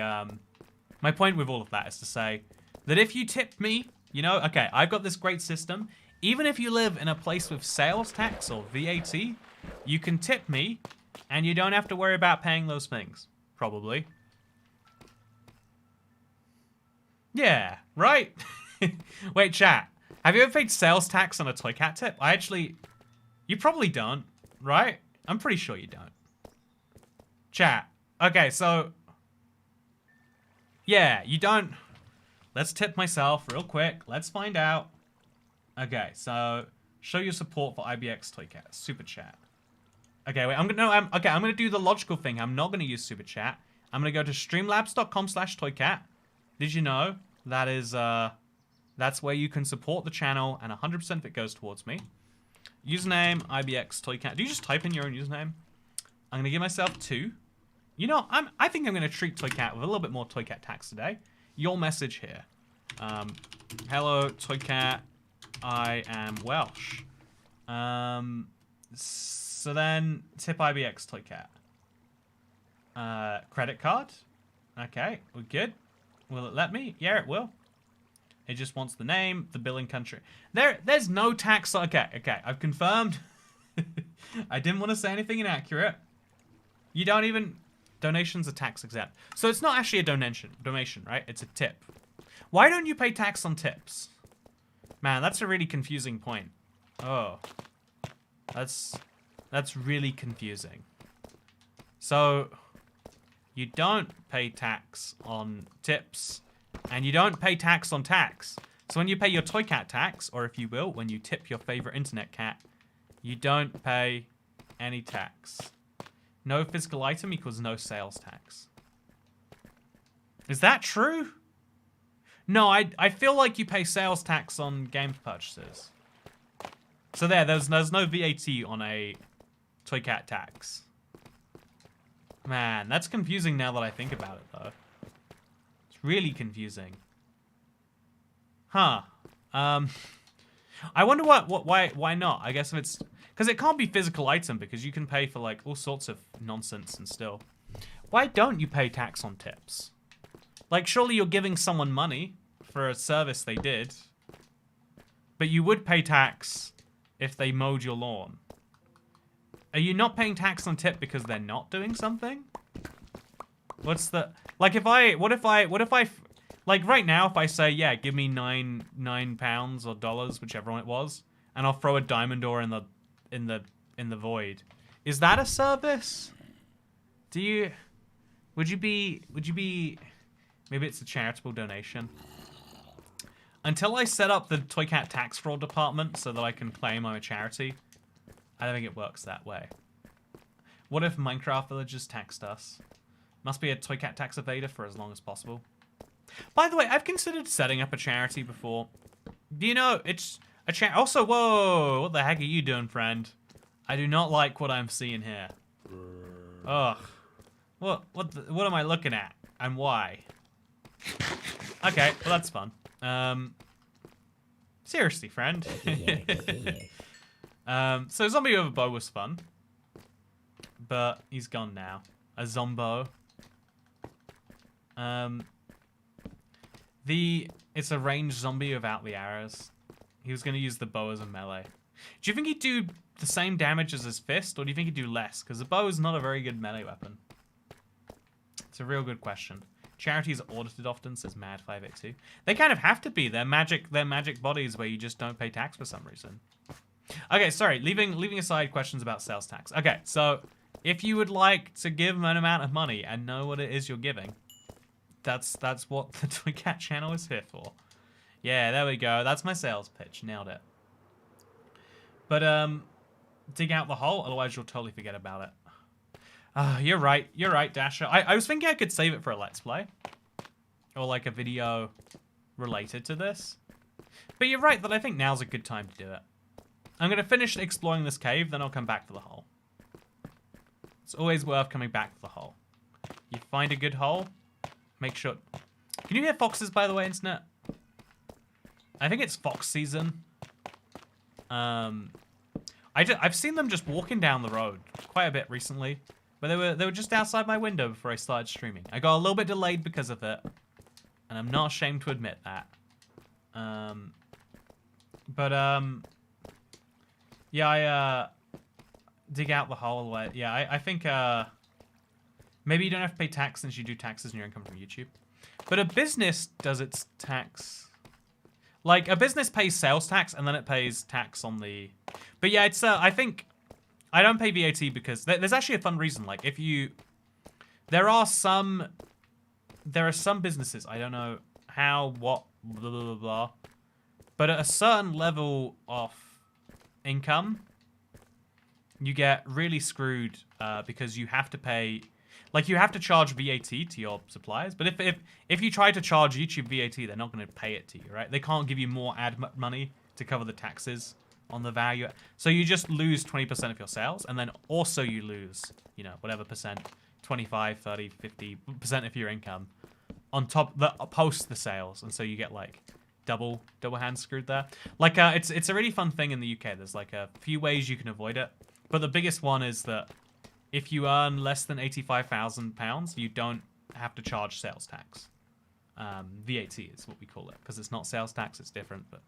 my point with all of that is to say that if you tip me, you know, okay, I've got this great system. Even if you live in a place with sales tax or VAT, you can tip me, and you don't have to worry about paying those things. Probably. Yeah, right? Wait, chat. Have you ever paid sales tax on a Toycat tip? You probably don't, right? I'm pretty sure you don't. Chat. Okay, so... yeah, you don't... Let's tip myself real quick. Let's find out. Okay, so... show your support for ibxtoycat. Super chat. Okay, wait, I'm gonna do the logical thing. I'm not gonna use super chat. I'm gonna go to streamlabs.com/toycat. Did you know that is, that's where you can support the channel, and 100% of it goes towards me. Username, ibxtoycat. Do you just type in your own username? I'm going to give myself 2. You know, I think I'm going to treat Toycat with a little bit more Toycat tax today. Your message here. Hello, Toycat. I am Welsh. So then, tip ibxtoycat. Credit card. Okay, we're good. Will it let me? Yeah, it will. It just wants the name, the billing country. There's no tax. Okay, I've confirmed. I didn't want to say anything inaccurate. You don't even... donations are tax exempt. So it's not actually a donation, right? It's a tip. Why don't you pay tax on tips? Man, that's a really confusing point. Oh. That's really confusing. So, you don't pay tax on tips. And you don't pay tax on tax. So when you pay your Toycat tax, or if you will, when you tip your favorite internet cat, you don't pay any tax. No physical item equals no sales tax. Is that true? No, I feel like you pay sales tax on game purchases. So there's no VAT on a Toycat tax. Man, that's confusing now that I think about it, though. Really confusing. Huh. I wonder why not? I guess if it's... because it can't be physical item because you can pay for like all sorts of nonsense and still. Why don't you pay tax on tips? Like surely you're giving someone money for a service they did. But you would pay tax if they mowed your lawn. Are you not paying tax on tip because they're not doing something? What's the... like what if I like right now if I say, yeah, give me nine pounds or dollars, whichever one it was, and I'll throw a diamond ore in the void. Is that a service? Do you... Would you be... Maybe it's a charitable donation. Until I set up the Toycat tax fraud department so that I can claim I'm a charity, I don't think it works that way. What if Minecraft villagers taxed us? Must be a Toycat tax evader for as long as possible. By the way, I've considered setting up a charity before. Do you know, it's a charity... Also, whoa! What the heck are you doing, friend? I do not like what I'm seeing here. Ugh. What am I looking at? And why? Okay, well that's fun. Seriously, friend. So zombie with a bow was fun. But he's gone now. A zombo. It's a ranged zombie without the arrows. He was going to use the bow as a melee. Do you think he'd do the same damage as his fist, or do you think he'd do less? Because the bow is not a very good melee weapon. It's a real good question. Charities are audited often, says Mad582. They kind of have to be. They're magic bodies where you just don't pay tax for some reason. Okay, sorry. Leaving aside questions about sales tax. Okay, so if you would like to give an amount of money and know what it is you're giving, that's what the Toycat channel is here for. Yeah, there we go. That's my sales pitch. Nailed it. But dig out the hole, otherwise you'll totally forget about it. You're right, Dasher. I was thinking I could save it for a Let's Play. Or like a video related to this. But you're right that I think now's a good time to do it. I'm going to finish exploring this cave, then I'll come back to the hole. It's always worth coming back to the hole. You find a good hole, make sure... Can you hear foxes, by the way, internet? I think it's fox season. I've seen them just walking down the road quite a bit recently. But they were just outside my window before I started streaming. I got a little bit delayed because of it. And I'm not ashamed to admit that. Yeah, I dig out the hole. Yeah, I think maybe you don't have to pay tax since you do taxes on your income from YouTube. But a business does its tax. Like, a business pays sales tax and then it pays tax on the... But yeah, it's, I think... I don't pay VAT because there's actually a fun reason. Like, if you... There are some businesses, I don't know how, what, blah, blah, blah, blah. But at a certain level of income, you get really screwed because you have to pay... Like, you have to charge VAT to your suppliers. But if you try to charge YouTube VAT, they're not going to pay it to you, right? They can't give you more ad money to cover the taxes on the value. So you just lose 20% of your sales. And then also you lose, you know, whatever percent, 25, 30, 50% of your income on top, post the sales. And so you get, like, double hand screwed there. Like, it's a really fun thing in the UK. There's, like, a few ways you can avoid it. But the biggest one is that if you earn less than £85,000, you don't have to charge sales tax. VAT is what we call it, because it's not sales tax, it's different. But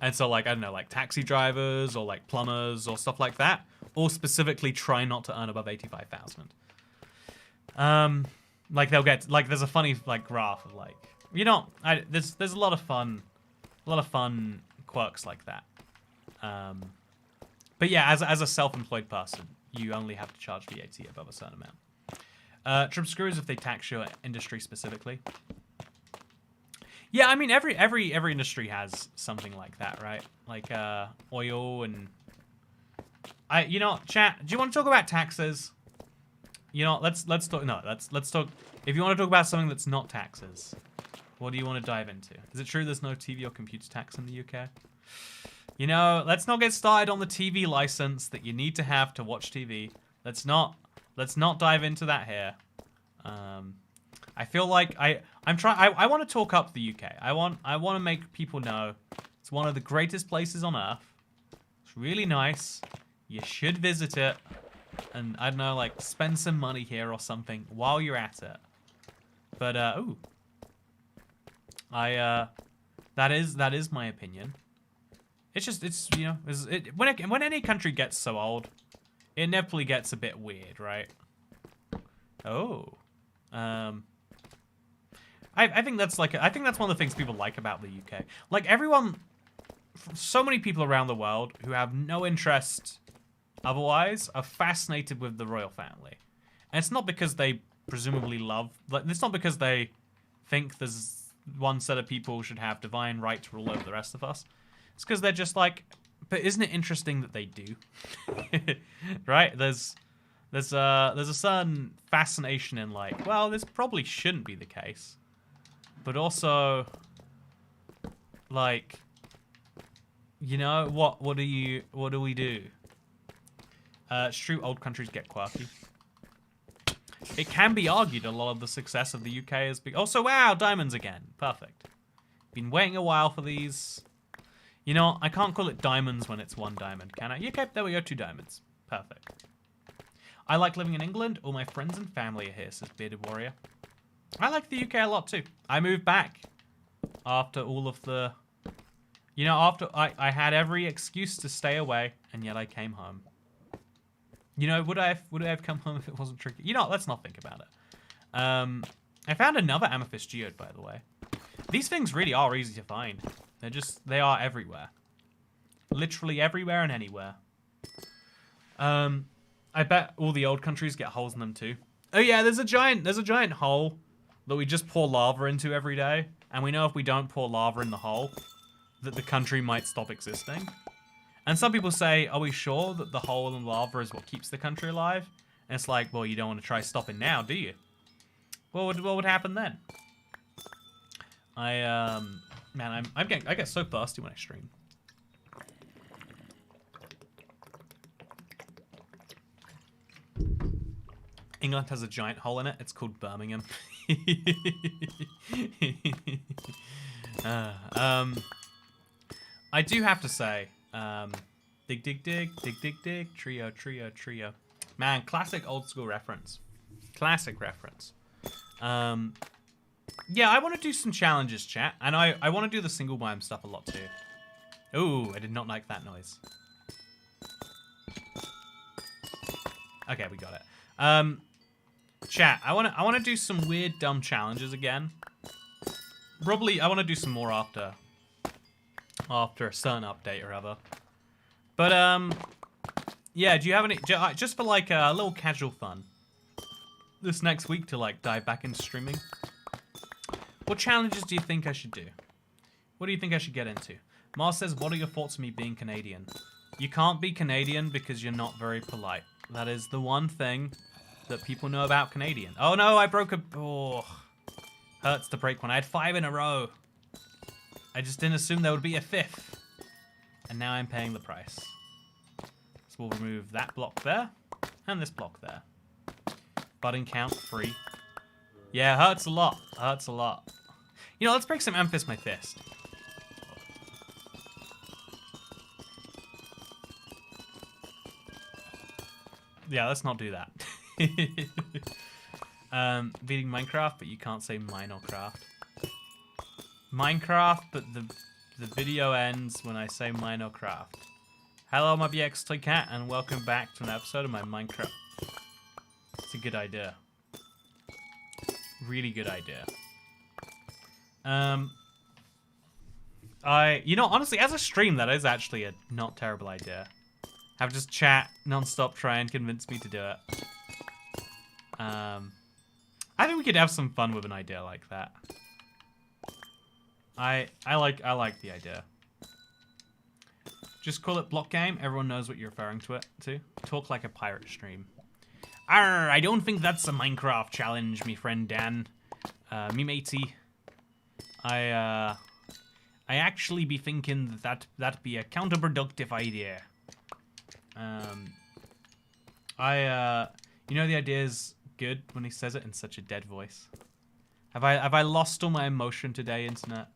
and so, like, I don't know, like taxi drivers or like plumbers or stuff like that, all specifically try not to earn above 85,000. Like they'll get, like, there's a funny like graph of like, you know, there's a lot of fun quirks like that. But yeah, as a self-employed person, you only have to charge VAT above a certain amount. Trip screws if they tax your industry specifically. Yeah, I mean every industry has something like that, right? Like oil and you know, chat. Do you want to talk about taxes? You know, let's talk. No, let's talk. If you want to talk about something that's not taxes, what do you want to dive into? Is it true there's no TV or computer tax in the UK? You know, let's not get started on the TV license that you need to have to watch TV. Let's not dive into that here. I feel like I want to talk up the UK. I want to make people know it's one of the greatest places on earth. It's really nice. You should visit it, and I don't know, like spend some money here or something while you're at it. But ooh, that is my opinion. It's just, it's, you know, when any country gets so old, it inevitably gets a bit weird, right? Oh, I think that's like, I think that's one of the things people like about the UK. Like everyone, so many people around the world who have no interest otherwise are fascinated with the royal family. And it's not because they presumably love... Like, it's not because they think there's one set of people who should have divine right to rule over the rest of us. It's because they're just like... But isn't it interesting that they do? Right? There's a certain fascination in like, well, this probably shouldn't be the case. But also, like, you know, what do we do? It's true, old countries get quirky. It can be argued a lot of the success of the UK is big. Also, wow, diamonds again. Perfect. Been waiting a while for these. You know, I can't call it diamonds when it's one diamond, can I? Okay, there we go, 2 diamonds. Perfect. I like living in England. All my friends and family are here, says Bearded Warrior. I like the UK a lot too. I moved back after all of the... You know, after I had every excuse to stay away, and yet I came home. You know, would I have come home if it wasn't tricky? You know, let's not think about it. I found another amethyst geode, by the way. These things really are easy to find. They are everywhere. Literally everywhere and anywhere. I bet all the old countries get holes in them too. Oh yeah, there's a giant hole that we just pour lava into every day. And we know if we don't pour lava in the hole, that the country might stop existing. And some people say, are we sure that the hole in lava is what keeps the country alive? And it's like, well, you don't want to try stopping now, do you? What would happen then? Man, I get so thirsty when I stream. England has a giant hole in it. It's called Birmingham. I do have to say, dig, dig, dig, dig, dig, dig, trio, trio, trio. Man, classic old school reference. Classic reference. Yeah, I want to do some challenges, chat. And I want to do the single biome stuff a lot too. Ooh, I did not like that noise. Okay, we got it. Chat, I want to do some weird, dumb challenges again. Probably, I want to do some more after a certain update or other. But, yeah, do you have any, just for like a little casual fun, this next week to like dive back into streaming? What challenges do you think I should do? What do you think I should get into? Mars says, what are your thoughts on me being Canadian? You can't be Canadian because you're not very polite. That is the one thing that people know about Canadian. Oh no, I broke a... Oh, hurts to break one. I had 5 in a row. I just didn't assume there would be a 5th. And now I'm paying the price. So we'll remove that block there. And this block there. Budding count 3. Yeah, hurts a lot. Hurts a lot. You know, let's break some amethyst my fist. Yeah, let's not do that. Beating Minecraft, but you can't say Minecraft. Minecraft, but the video ends when I say Minecraft. Hello, my ibxtoycat, and welcome back to an episode of my Minecraft. It's a good idea. Really good idea. You know, honestly, as a stream, that is actually a not terrible idea. Have just chat non-stop, try and convince me to do it. I think we could have some fun with an idea like that. I like the idea. Just call it block game. Everyone knows what you're referring to it to. Talk like a pirate stream. Arr, I don't think that's a Minecraft challenge, me friend Dan. Me matey. I actually be thinking that'd be a counterproductive idea. You know, the idea is good when he says it in such a dead voice. Have I lost all my emotion today, internet?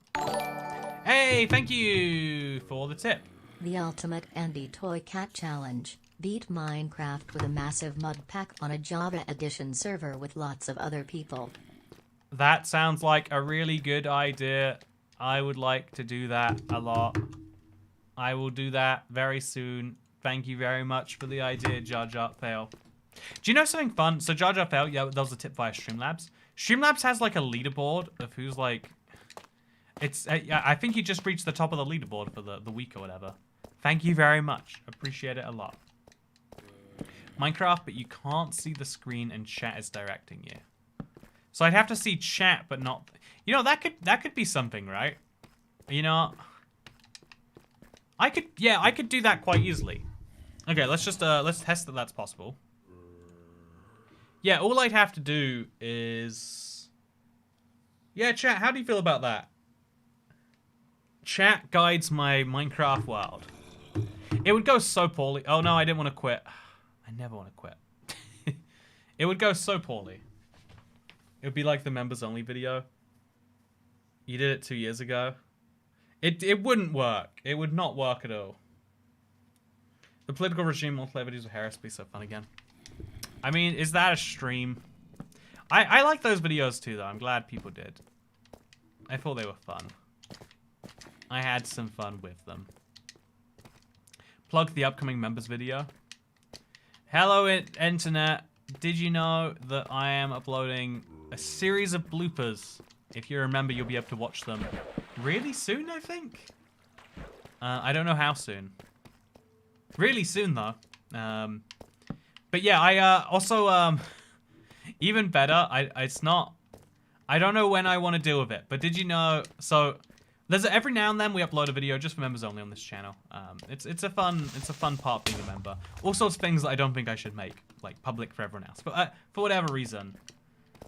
Hey, thank you for the tip. The ultimate ibxtoycat challenge. Beat Minecraft with a massive mud pack on a Java Edition server with lots of other people. That sounds like a really good idea. I would like to do that a lot. I will do that very soon. Thank you very much for the idea, Jar Jar Fail. Do you know something fun? So Jar Jar Fail, yeah, that was a tip via Streamlabs. Streamlabs has like a leaderboard of who's like... I think you just reached the top of the leaderboard for the week or whatever. Thank you very much. Appreciate it a lot. Minecraft, but you can't see the screen and chat is directing you. So I'd have to see chat, but not... You know, that could be something, right? You know... I could do that quite easily. Okay, let's just, let's test that that's possible. Yeah, all I'd have to do is... Yeah, chat, how do you feel about that? Chat guides my Minecraft world. It would go so poorly. Oh no, I didn't want to quit. I never want to quit. It would go so poorly. It would be like the members only video. You did it 2 years ago. It wouldn't work. It would not work at all. The political regime multiplayer videos with Harris would be so fun again. I mean, is that a stream? I like those videos too, though. I'm glad people did. I thought they were fun. I had some fun with them. Plug the upcoming members video. Hello, internet. Did you know that I am uploading a series of bloopers? If you remember, you'll be able to watch them really soon, I think. I don't know how soon. Really soon, though. But yeah, I also, even better, it's not... I don't know when I want to deal with it, but did you know... So, there's every now and then we upload a video just for members only on this channel. It's a fun part being a member. All sorts of things that I don't think I should make, like, public for everyone else. But for whatever reason.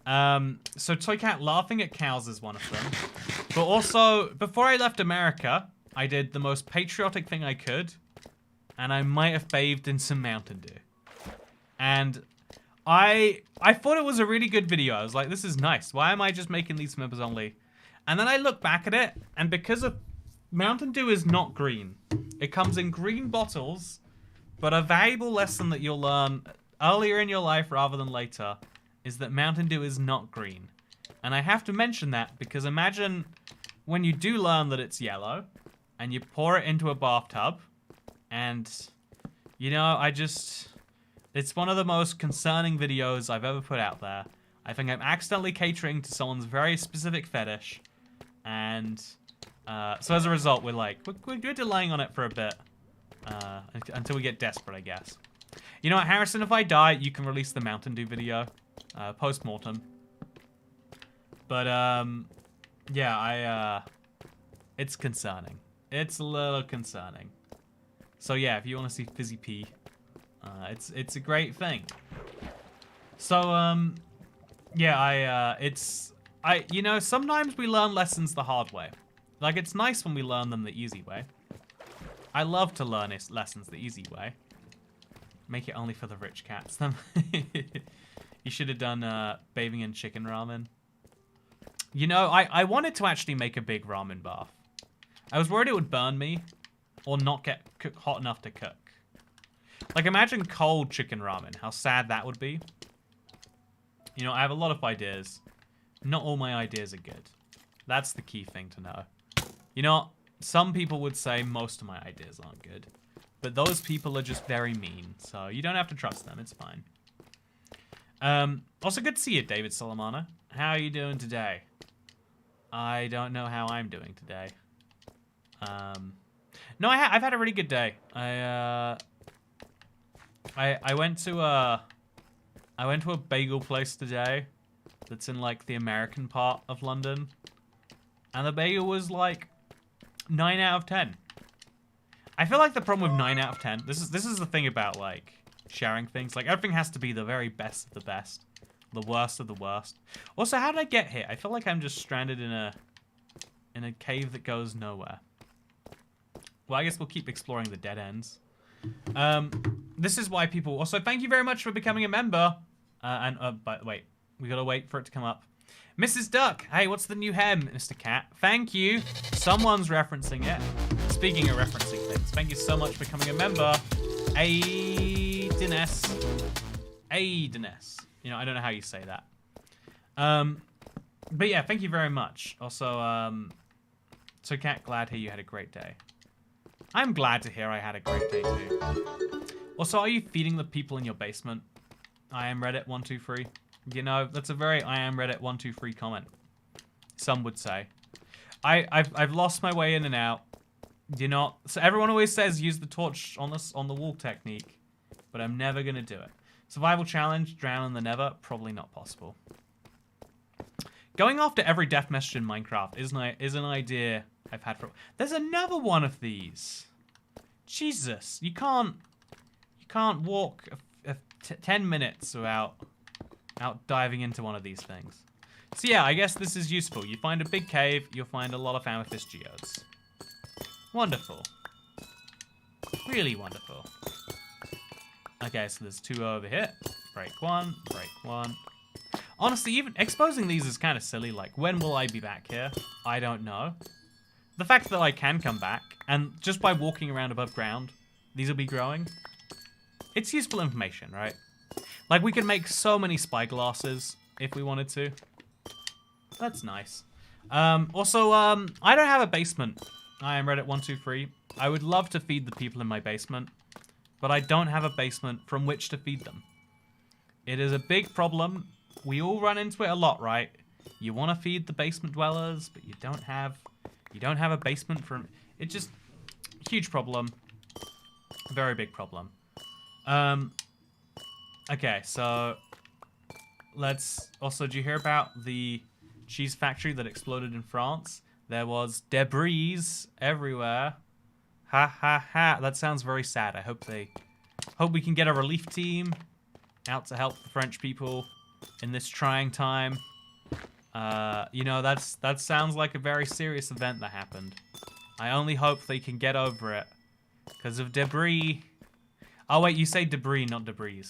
So Toycat laughing at cows is one of them. But also, before I left America, I did the most patriotic thing I could. And I might have bathed in some Mountain Dew. And I thought it was a really good video. I was like, this is nice. Why am I just making these members only? And then I look back at it, and because of Mountain Dew is not green. It comes in green bottles, but a valuable lesson that you'll learn earlier in your life rather than later is that Mountain Dew is not green. And I have to mention that because imagine when you do learn that it's yellow, and you pour it into a bathtub, and, you know, it's one of the most concerning videos I've ever put out there. I think I'm accidentally catering to someone's very specific fetish. And so as a result, we're delaying on it for a bit. Until we get desperate, I guess. You know what, Harrison, if I die, you can release the Mountain Dew video. Post-mortem. But, yeah, it's concerning. It's a little concerning. So yeah, if you want to see Fizzy P, it's a great thing. So, yeah, you know, sometimes we learn lessons the hard way. Like, it's nice when we learn them the easy way. I love to learn lessons the easy way. Make it only for the rich cats, then. You should have done, bathing in chicken ramen. You know, I wanted to actually make a big ramen bath. I was worried it would burn me, or not get hot enough to cook. Like, imagine cold chicken ramen, how sad that would be. You know, I have a lot of ideas. Not all my ideas are good. That's the key thing to know. You know, some people would say most of my ideas aren't good. But those people are just very mean, so you don't have to trust them, it's fine. Also good to see you, David Solomana. How are you doing today? I don't know how I'm doing today. No, I've had a really good day. I went to a bagel place today that's in like the American part of London. And the bagel was like 9 out of 10. I feel like the problem with 9 out of 10, this is the thing about like sharing things. Like everything has to be the very best of the best. The worst of the worst. Also, how did I get here? I feel like I'm just stranded in a cave that goes nowhere. Well, I guess we'll keep exploring the dead ends. This is why people... Also, thank you very much for becoming a member. But wait. We gotta wait for it to come up. Mrs. Duck. Hey, what's the new hair, Mr. Cat? Thank you. Someone's referencing it. Speaking of referencing things, thank you so much for becoming a member. Aidines. You know, I don't know how you say that. But yeah, thank you very much. Also, so Cat, glad to hear you had a great day. I'm glad to hear I had a great day too. Also, are you feeding the people in your basement? I am Reddit 123. You know, that's a very I am Reddit 123 comment. Some would say. I've lost my way in and out. You know, so everyone always says use the torch on the wall technique. but I'm never going to do it. Survival challenge, drown in the nether, probably not possible. Going after every death message in Minecraft is an idea I've had for... There's another one of these. Jesus, you can't walk 10 minutes without diving into one of these things. So yeah, I guess this is useful. You find a big cave, you'll find a lot of amethyst geodes. Wonderful. Really wonderful. Okay, so there's 2 over here. Break 1, break 1. Honestly, even exposing these is kind of silly. Like, when will I be back here? I don't know. The fact that I can come back, and just by walking around above ground, these will be growing. It's useful information, right? Like, we could make so many spyglasses if we wanted to. That's nice. Also, I don't have a basement. I am Reddit123. I would love to feed the people in my basement, but I don't have a basement from which to feed them. It is a big problem. We all run into it a lot, right? You want to feed the basement dwellers, but you don't have a basement from... It's just huge problem. Very big problem. Okay, so let's also, do you hear about the cheese factory that exploded in France? There was debris everywhere. Ha ha ha. That sounds very sad. I hope we can get a relief team out to help the French people in this trying time. You know, that sounds like a very serious event that happened. I only hope they can get over it. Because of debris. Oh wait, you say debris, not debris.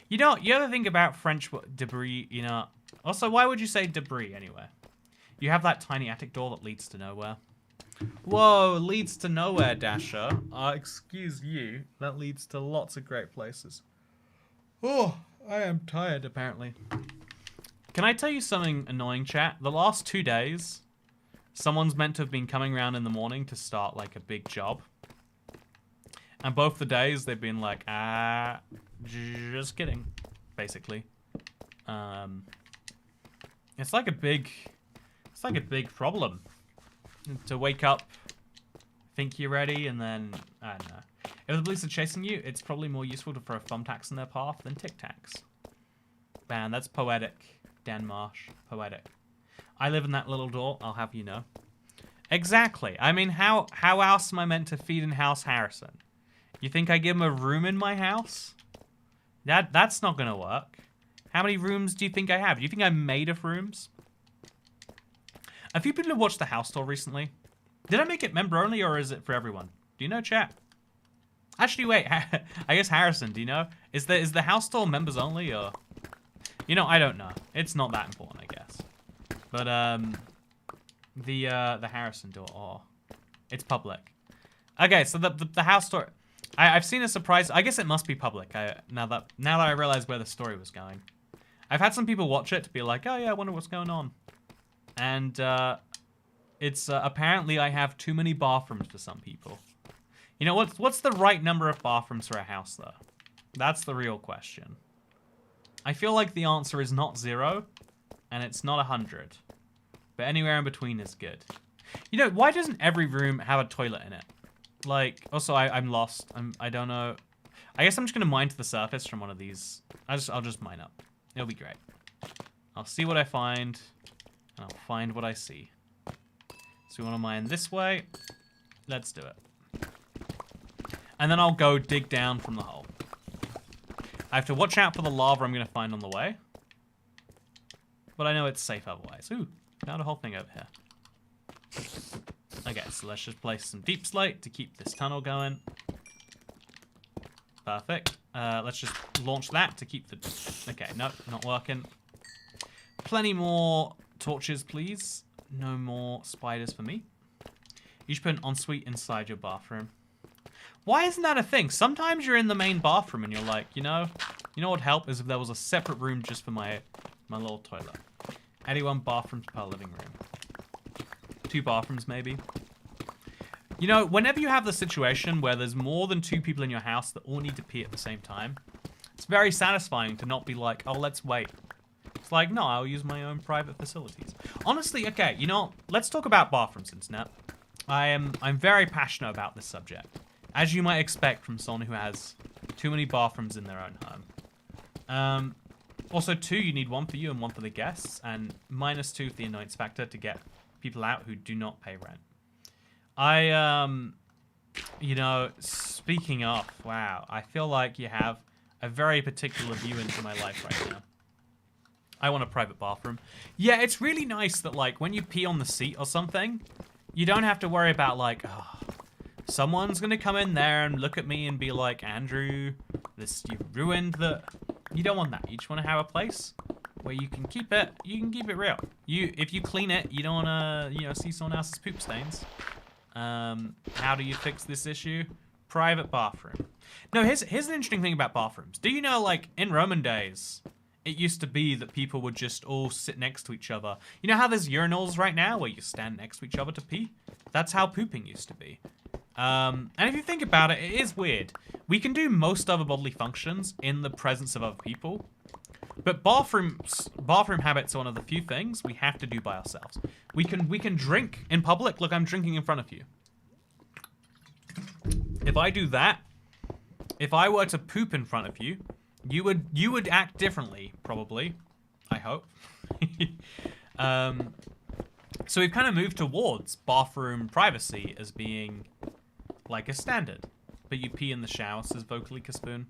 You know, you ever think about French debris, you know? Also, why would you say debris anyway? You have that tiny attic door that leads to nowhere. Whoa, leads to nowhere, Dasher. Excuse you. That leads to lots of great places. Oh, I am tired, apparently. Can I tell you something annoying, chat? The last 2 days, someone's meant to have been coming around in the morning to start, like, a big job. And both the days, they've been like, just kidding, basically. It's like a big problem. To wake up, think you're ready, and then, I don't know. If the police are chasing you, it's probably more useful to throw thumbtacks in their path than tic tacs. Man, that's poetic. Dan Marsh, poetic. I live in that little door, I'll have you know. Exactly. I mean, how else am I meant to feed and house Harrison? You think I give him a room in my house? That's not gonna work. How many rooms do you think I have? Do you think I'm made of rooms? A few people have watched the house tour recently. Did I make it member only, or is it for everyone? Do you know, chat? Actually, wait. I guess Harrison, do you know? Is the house tour members only, or? You know, I don't know. It's not that important, I guess. But the Harrison door, oh, it's public. Okay, so the house tour. I've seen a surprise. I guess it must be public. Now that I realize where the story was going, I've had some people watch it to be like, oh yeah, I wonder what's going on. And it's apparently I have too many bathrooms for some people. You know, what's the right number of bathrooms for a house, though? That's the real question. I feel like the answer is not 0, and it's not 100. But anywhere in between is good. You know, why doesn't every room have a toilet in it? Like, also, I'm lost. I don't know. I guess I'm just going to mine to the surface from one of these. I'll just mine up. It'll be great. I'll see what I find. And I'll find what I see. So we want to mine this way. Let's do it. And then I'll go dig down from the hole. I have to watch out for the lava I'm going to find on the way. But I know it's safe otherwise. Ooh, found a whole thing over here. Okay, so let's just place some deep slate to keep this tunnel going. Perfect. Let's just launch that to keep the... Okay, no, not working. Plenty more torches, please. No more spiders for me. You should put an ensuite inside your bathroom. Why isn't that a thing? Sometimes you're in the main bathroom and you're like, you know what would help is if there was a separate room just for my little toilet. 81 bathrooms per living room. 2 bathrooms, maybe. You know, whenever you have the situation where there's more than 2 people in your house that all need to pee at the same time, it's very satisfying to not be like, oh, let's wait. It's like, no, I'll use my own private facilities. Honestly, okay, you know, let's talk about bathrooms, internet. I'm very passionate about this subject. As you might expect from someone who has Too many bathrooms in their own home. Also, 2, you need 1 for you and 1 for the guests, and -2 for the annoyance factor to get people out who do not pay rent. You know, speaking of, wow, I feel like you have a very particular view into my life right now. I want a private bathroom. Yeah, it's really nice that, like, when you pee on the seat or something, you don't have to worry about, like, oh, someone's gonna come in there and look at me and be like, Andrew, you ruined the... You don't want that. You just want to have a place where you can keep it. You can keep it real. If you clean it, you don't want to, see someone else's poop stains. How do you fix this issue? Private bathroom. No, here's an interesting thing about bathrooms. Do you know, like, in Roman days, it used to be that people would just all sit next to each other. You know how there's urinals right now where you stand next to each other to pee? That's how pooping used to be. And if you think about it, it is weird. We can do most other bodily functions in the presence of other people. But bathroom habits are one of the few things we have to do by ourselves. We can drink in public. Look, I'm drinking in front of you. If I do that, if I were to poop in front of you, you would act differently, probably. I hope. So we've kind of moved towards bathroom privacy as being like a standard. But you pee in the shower, says Vocally Caspoon.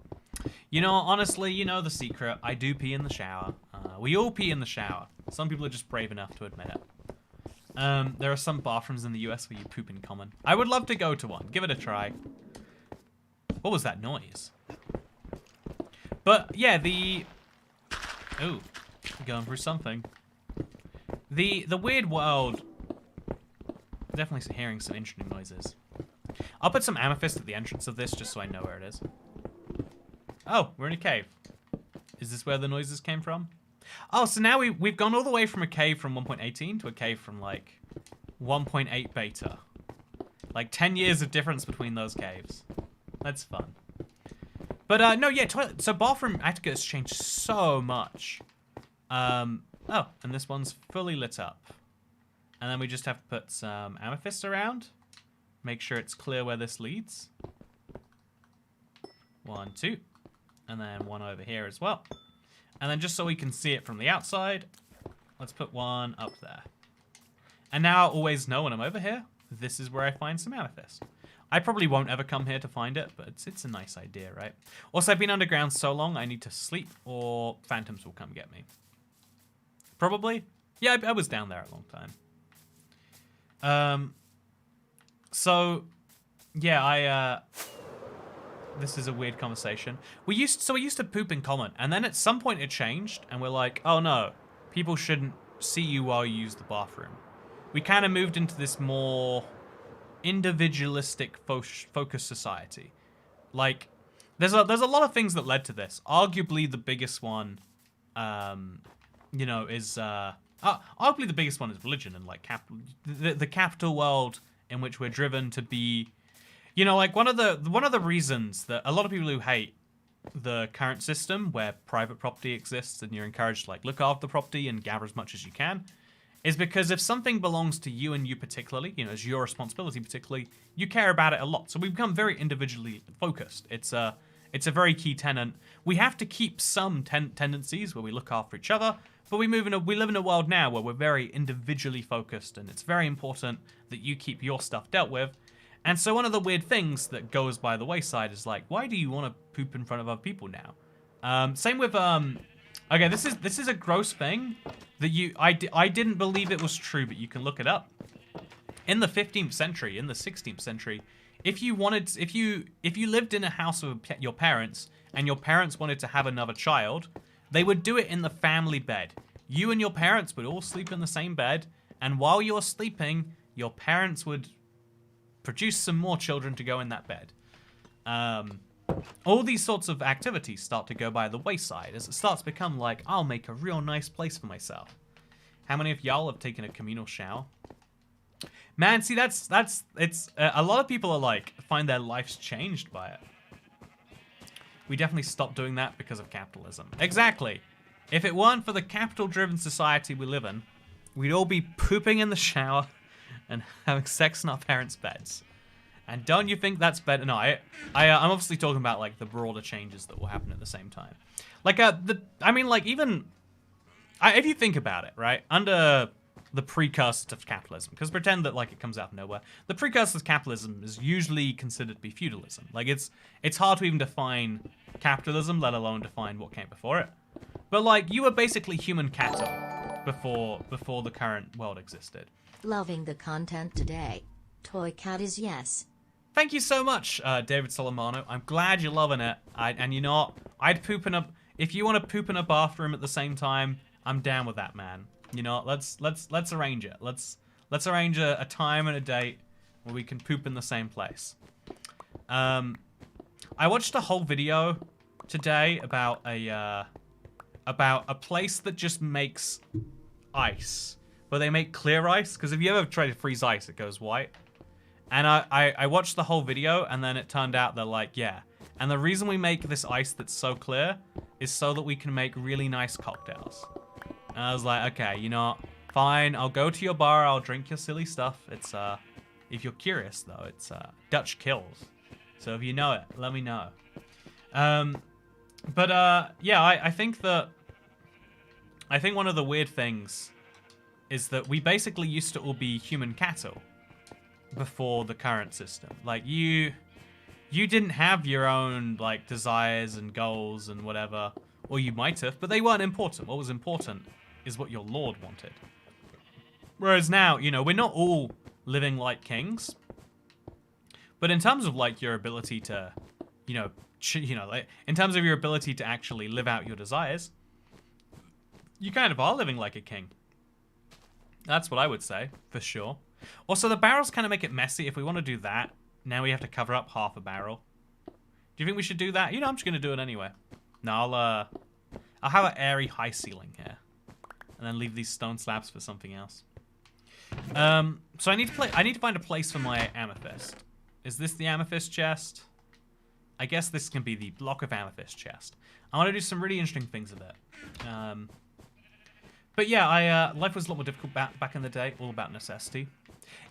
You know, honestly, you know the secret. I do pee in the shower. We all pee in the shower. Some people are just brave enough to admit it. There are some bathrooms in the US where you poop in common. I would love to go to one. Give it a try. What was that noise? But yeah, ooh, going through something. The weird world. Definitely hearing some interesting noises. I'll put some amethyst at the entrance of this just so I know where it is. Oh, we're in a cave. Is this where the noises came from? Oh, so now we've gone all the way from a cave from 1.18 to a cave from like 1.8 beta. Like 10 years of difference between those caves. That's fun. But no, yeah, toilet. So bathroom etiquette has changed so much. Oh, and this one's fully lit up. And then we just have to put some amethyst around. Make sure it's clear where this leads. 1, 2. And then 1 over here as well. And then just so we can see it from the outside, let's put 1 up there. And now I'll always know when I'm over here, this is where I find some amethyst. I probably won't ever come here to find it, but it's a nice idea, right? Also, I've been underground so long, I need to sleep or phantoms will come get me. Probably. Yeah, I was down there a long time. So, yeah, this is a weird conversation. We used to poop in common, and then at some point it changed, and we're like, oh no, people shouldn't see you while you use the bathroom. We kind of moved into this more individualistic focus society. Like, there's a lot of things that led to this. Arguably the biggest one, is arguably the biggest one is religion and like the capital world in which we're driven to be. You know, like one of the reasons that a lot of people who hate the current system where private property exists and you're encouraged to like look after the property and gather as much as you can is because if something belongs to you and you particularly, you know, as your responsibility particularly, you care about it a lot. So we've become very individually focused. It's a very key tenet. We have to keep some tendencies where we look after each other, but we live in a world now where we're very individually focused, and it's very important that you keep your stuff dealt with. And so one of the weird things that goes by the wayside is like, why do you want to poop in front of other people now? Same with okay, this is a gross thing that I didn't believe it was true, but you can look it up. In the 15th century, in the 16th century, if you lived in a house with your parents and your parents wanted to have another child, they would do it in the family bed. You and your parents would all sleep in the same bed, and while you're sleeping, your parents would produce some more children to go in that bed. All these sorts of activities start to go by the wayside as it starts to become like, I'll make a real nice place for myself. How many of y'all have taken a communal shower? Man, see, it's a lot of people are like, find their lives changed by it. We definitely stopped doing that because of capitalism. Exactly. If it weren't for the capital-driven society we live in, we'd all be pooping in the shower and having sex in our parents' beds. And don't you think that's better? No, I'm obviously talking about like the broader changes that will happen at the same time. Like even if you think about it, right, under the precursor to capitalism, because pretend that like it comes out of nowhere, the precursor to capitalism is usually considered to be feudalism. Like it's hard to even define capitalism, let alone define what came before it. But like you were basically human cattle before the current world existed. Loving the content today. Toy Cat is yes. Thank you so much, David Solomano. I'm glad you're loving it. And you know what? I'd poop in a... If you want to poop in a bathroom at the same time, I'm down with that, man. You know, let's arrange it. Let's arrange a time and a date where we can poop in the same place. I watched a whole video today about a place that just makes ice, but they make clear ice. Because if you ever try to freeze ice, it goes white. And I watched the whole video, and then it turned out that, like, yeah. And the reason we make this ice that's so clear is so that we can make really nice cocktails. And I was like, okay, you know, fine, I'll go to your bar, I'll drink your silly stuff. It's, if you're curious, though, it's, Dutch Kills. So if you know it, let me know. Yeah, I think one of the weird things is that we basically used to all be human cattle before the current system. Like you didn't have your own like desires and goals and whatever, or you might have, but they weren't important. What was important is what your lord wanted. Whereas now, you know, we're not all living like kings, but in terms of like your ability to, like, in terms of your ability to actually live out your desires, you kind of are living like a king. That's what I would say, for sure. Also, the barrels kind of make it messy. If we want to do that, now we have to cover up half a barrel. Do you think we should do that? You know, I'm just going to do it anyway. No, I'll have an airy high ceiling here. And then leave these stone slabs for something else. So I need to find a place for my amethyst. Is this the amethyst chest? I guess this can be the block of amethyst chest. I want to do some really interesting things with it. But yeah, life was a lot more difficult back in the day, all about necessity.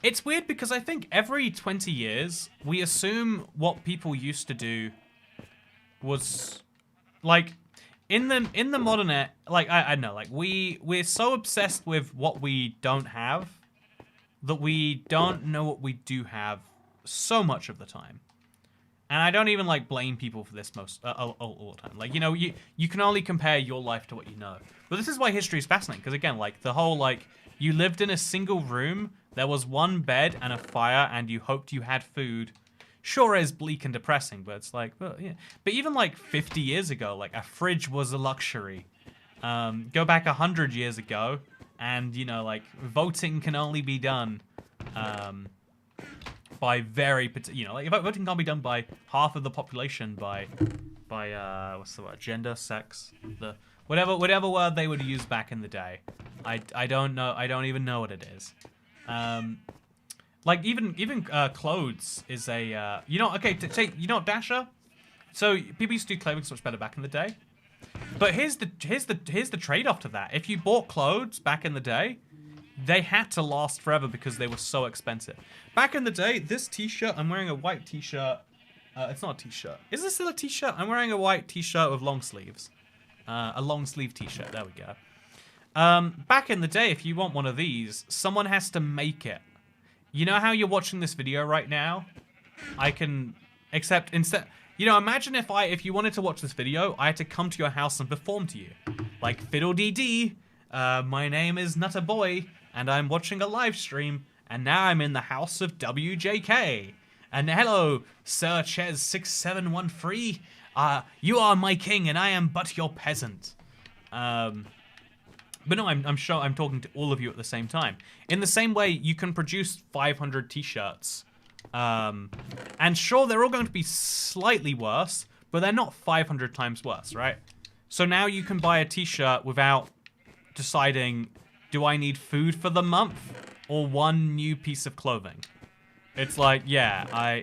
It's weird because I think every 20 years, we assume what people used to do was, like, in the modern era, like, I know, like, we're so obsessed with what we don't have that we don't know what we do have so much of the time. And I don't even, like, blame people for this all the time. Like, you know, you can only compare your life to what you know. But this is why history is fascinating, because, again, like, the whole, like, you lived in a single room, there was one bed and a fire, and you hoped you had food. Sure is bleak and depressing, but it's like, well, yeah. But even, like, 50 years ago, like, a fridge was a luxury. Go back 100 years ago, and, you know, like, voting can only be done, by very, you know, like voting can't be done by half of the population by what's the word, gender, sex, the whatever word they would use back in the day. I don't know. I don't even know what it is. Like even clothes is a you know, okay, take, you know, Dasher. So people used to do clothing so much better back in the day. But here's the trade-off to that. If you bought clothes back in the day, they had to last forever because they were so expensive. Back in the day, this t-shirt, I'm wearing a white t-shirt. It's not a t-shirt. Is this still a t-shirt? I'm wearing a white t-shirt with long sleeves. A long sleeve t-shirt, there we go. Back in the day, if you want one of these, someone has to make it. You know how you're watching this video right now? Except instead, you know, imagine if you wanted to watch this video, I had to come to your house and perform to you. Like, fiddle-dee-dee, my name is Nutter Boy, and I'm watching a live stream, and now I'm in the house of WJK. And hello, Sir Ches 6713. You are my king, and I am but your peasant. But no, I'm sure I'm talking to all of you at the same time. In the same way, you can produce 500 t-shirts. And sure, they're all going to be slightly worse, but they're not 500 times worse, right? So now you can buy a t-shirt without deciding, do I need food for the month or one new piece of clothing? It's like, yeah,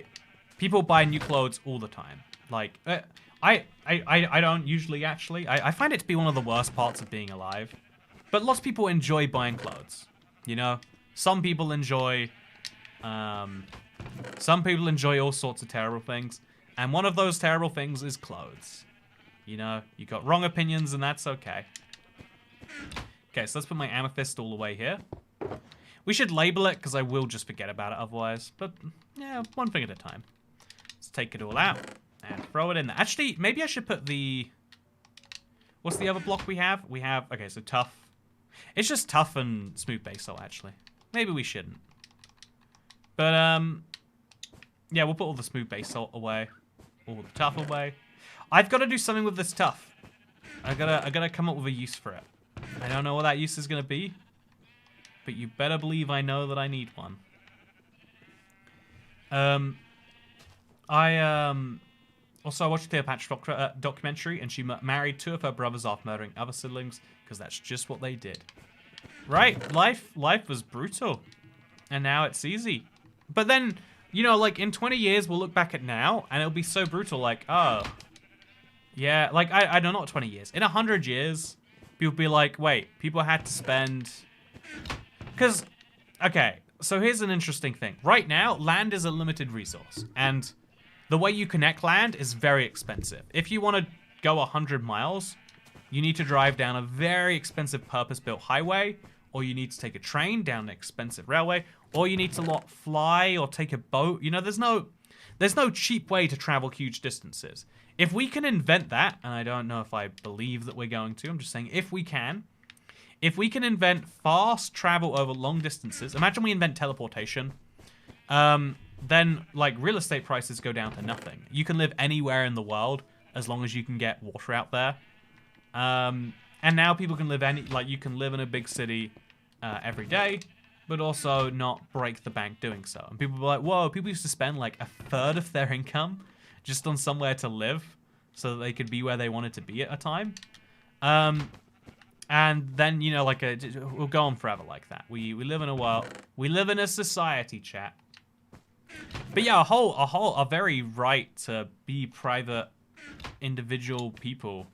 people buy new clothes all the time. Like, I don't usually actually. I find it to be one of the worst parts of being alive. But lots of people enjoy buying clothes, you know? Some people enjoy, Some people enjoy all sorts of terrible things. And one of those terrible things is clothes. You know, you got wrong opinions and that's okay. Okay, so let's put my amethyst all the way here. We should label it because I will just forget about it otherwise. But, yeah, one thing at a time. Let's take it all out and throw it in there. Actually, maybe I should put the... What's the other block we have? We have... Okay, so tough. It's just tough and smooth basalt, actually. Maybe we shouldn't. But, yeah, we'll put all the smooth basalt away. All the tough away. I've got to do something with this tough. I gotta come up with a use for it. I don't know what that use is gonna be, but you better believe I know that I need one. Also I watched the Cleopatra documentary, and she married 2 of her brothers after murdering other siblings, because that's just what they did. Right? Life was brutal, and now it's easy. But then, you know, like in 20 years, we'll look back at now, and it'll be so brutal, like, oh, yeah, like I don't know, not 20 years. In 100 years, people be like, wait, people had to spend, because, okay, so here's an interesting thing. Right now, land is a limited resource, and the way you connect land is very expensive. If you want to go 100 miles, you need to drive down a very expensive purpose-built highway, or you need to take a train down an expensive railway, or you need to fly or take a boat. You know, there's no cheap way to travel huge distances. If we can invent that, and I don't know if I believe that we're going to, I'm just saying if we can invent fast travel over long distances, imagine we invent teleportation, then like real estate prices go down to nothing. You can live anywhere in the world as long as you can get water out there. And now people can live you can live in a big city every day, but also not break the bank doing so. And people were like, whoa, people used to spend like a third of their income just on somewhere to live so that they could be where they wanted to be at a time. And then, you know, like we'll go on forever like that. We live in a world, we live in a society, chat. But yeah, a very right to be private individual people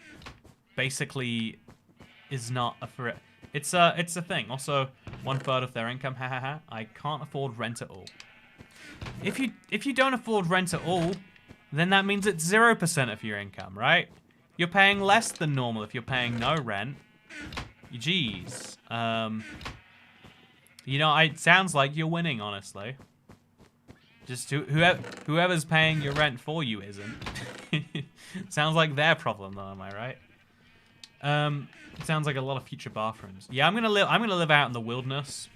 basically is not a threat. It's a thing. Also, 1/3 of their income, I can't afford rent at all. If you don't afford rent at all, then that means it's 0% of your income, right? You're paying less than normal if you're paying no rent. Jeez. You know, it sounds like you're winning, honestly. Just whoever's paying your rent for you isn't. Sounds like their problem, though. Am I right? It sounds like a lot of future bathrooms. Yeah, I'm gonna live out in the wilderness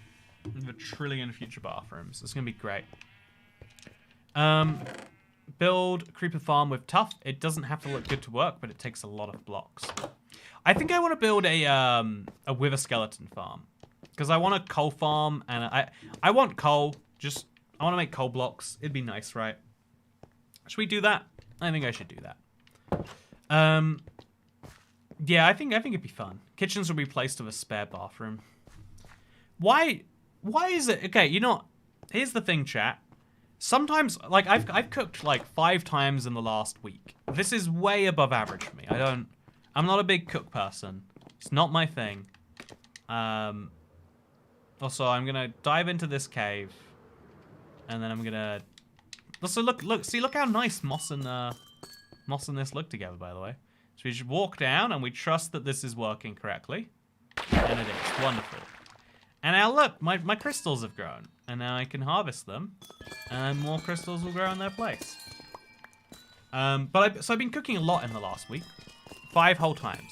with 1 trillion future bathrooms. It's gonna be great. Build creeper farm with tough. It doesn't have to look good to work, but it takes a lot of blocks. I think I want to build a wither skeleton farm because I want a coal farm, and I want coal. I want to make coal blocks. It'd be nice, right? Should we do that? I think I should do that. Yeah, I think it'd be fun. Kitchens will be placed with a spare bathroom. Why is it? Okay, you know, here's the thing, chat. Sometimes, like, I've cooked like 5 times in the last week. This is way above average for me. I'm not a big cook person. It's not my thing. Also, I'm gonna dive into this cave, and then I'm gonna. Also, look how nice moss and this look together, by the way. So we just walk down, and we trust that this is working correctly, and it is wonderful. And now look, my crystals have grown, and now I can harvest them, and more crystals will grow in their place. So I've been cooking a lot in the last week, 5 whole times.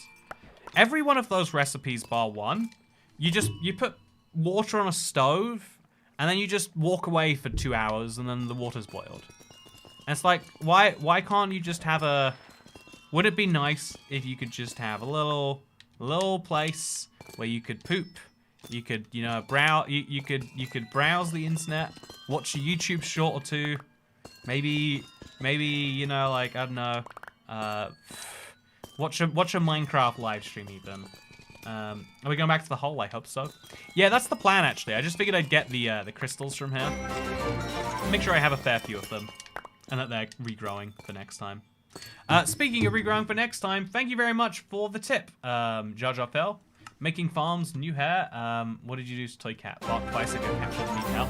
Every one of those recipes, bar one, you put water on a stove, and then you just walk away for 2 hours, and then the water's boiled. And it's like, why can't you just have a? Would it be nice if you could just have a little place where you could poop? You could, you know, browse. You could browse the internet, watch a YouTube short or 2, maybe you know, like I don't know, watch a Minecraft live stream even. Are we going back to the hole? I hope so. Yeah, that's the plan actually. I just figured I'd get the crystals from here. Make sure I have a fair few of them, and that they're regrowing for next time. Speaking of regrowing for next time, thank you very much for the tip, Jar Jar Fell. Making farms, new hair. What did you do to Toy Cat? Well, twice ago, capture the need help.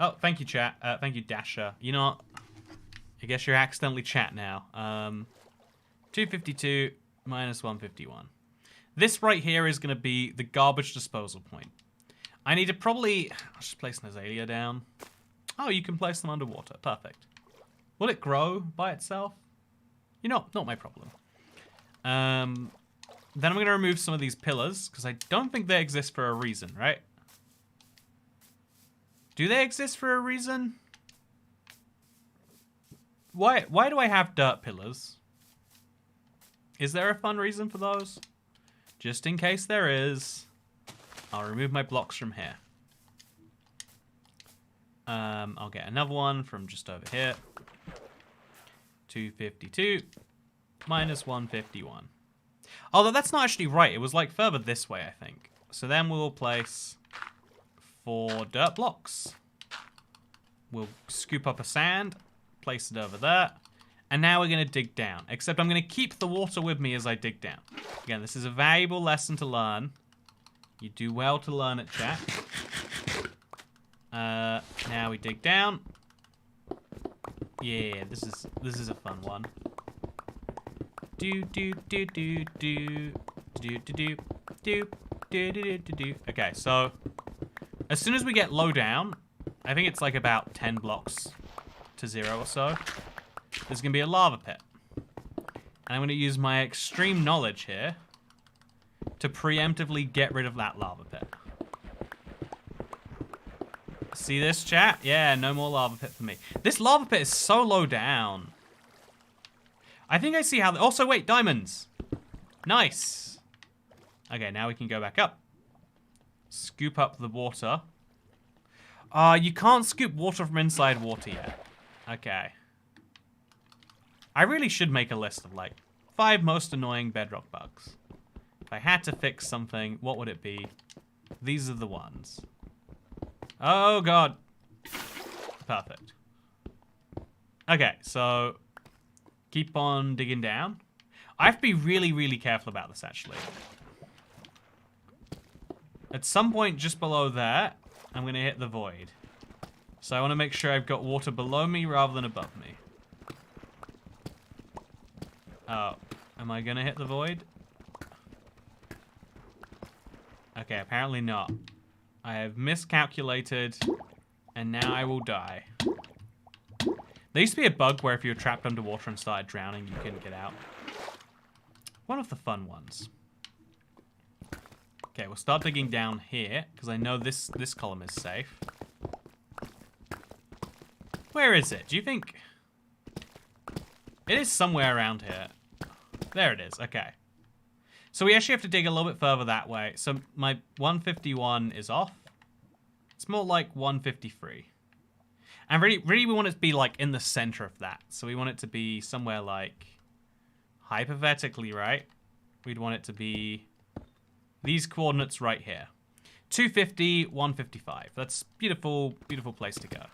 Oh, thank you, chat. Thank you, Dasher. You know what? I guess you're accidentally chat now. 252 minus 151. This right here is going to be the garbage disposal point. I need to probably... I'll just place an azalea down. Oh, you can place them underwater. Perfect. Will it grow by itself? You know, not my problem. Then I'm going to remove some of these pillars, because I don't think they exist for a reason, right? Do they exist for a reason? Why do I have dirt pillars? Is there a fun reason for those? Just in case there is, I'll remove my blocks from here. I'll get another one from just over here. 252 minus 151. Although that's not actually right. It was like further this way, I think. So then we'll place 4 dirt blocks. We'll scoop up a sand, place it over there. And now we're going to dig down. Except I'm going to keep the water with me as I dig down. Again, this is a valuable lesson to learn. You do well to learn it, chat. Now we dig down. Yeah, this is a fun one. Okay, so as soon as we get low down, I think it's like about 10 blocks to 0 or so, there's gonna be a lava pit. And I'm gonna use my extreme knowledge here to preemptively get rid of that lava pit. See this, chat? Yeah, no more lava pit for me. This lava pit is so low down. I think I see how... Also, wait, diamonds. Nice. Okay, now we can go back up. Scoop up the water. You can't scoop water from inside water yet. Okay. I really should make a list of, like, 5 most annoying bedrock bugs. If I had to fix something, what would it be? These are the ones. Oh, God. Perfect. Okay, so... keep on digging down. I have to be really, really careful about this, actually. At some point just below there, I'm going to hit the void. So I want to make sure I've got water below me rather than above me. Oh, am I going to hit the void? Okay, apparently not. I have miscalculated, and now I will die. There used to be a bug where if you were trapped underwater and started drowning, you couldn't get out. One of the fun ones. Okay, we'll start digging down here, because I know this column is safe. Where is it? Do you think... It is somewhere around here. There it is, okay. So we actually have to dig a little bit further that way. So my 151 is off. It's more like 153. And really we want it to be like in the center of that. So we want it to be somewhere like, hypothetically, right? We'd want it to be these coordinates right here. 250, 155. That's beautiful, beautiful place to go.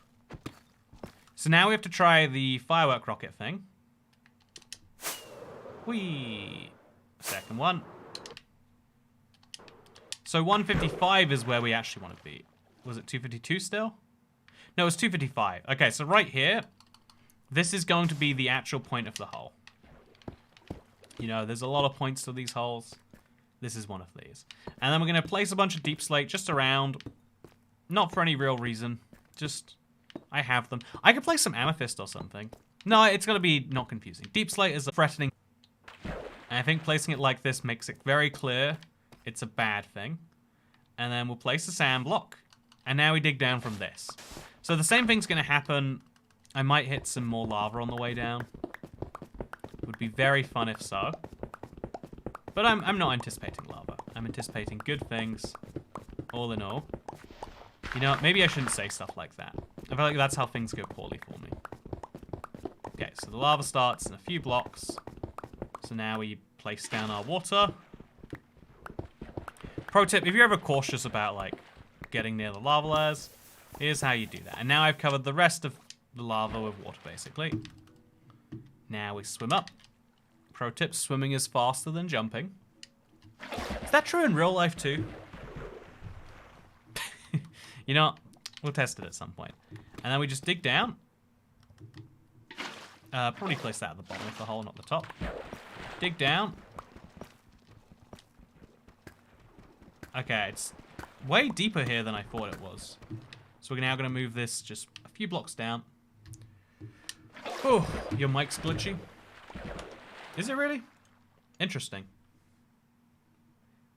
So now we have to try the firework rocket thing. Whee! Second one. So 155 is where we actually want to be. Was it 252 still? No, it's 255. Okay, so right here, this is going to be the actual point of the hole. You know, there's a lot of points to these holes. This is one of these. And then we're going to place a bunch of deep slate just around. Not for any real reason. Just, I have them. I could place some amethyst or something. No, it's going to be not confusing. Deep slate is threatening. And I think placing it like this makes it very clear it's a bad thing. And then we'll place a sand block. And now we dig down from this. So the same thing's going to happen. I might hit some more lava on the way down. Would be very fun if so. But I'm not anticipating lava. I'm anticipating good things, all in all. You know, maybe I shouldn't say stuff like that. I feel like that's how things go poorly for me. Okay, so the lava starts in a few blocks. So now we place down our water. Pro tip, if you're ever cautious about, like, getting near the lava layers, here's how you do that. And now I've covered the rest of the lava with water, basically. Now we swim up. Pro tip, swimming is faster than jumping. Is that true in real life, too? You know, We'll test it at some point. And then we just dig down. Probably place that at the bottom of the hole, not the top. Dig down. Okay, it's way deeper here than I thought it was. So we're now going to move this just a few blocks down. Oh, your mic's glitchy. Is it really? Interesting.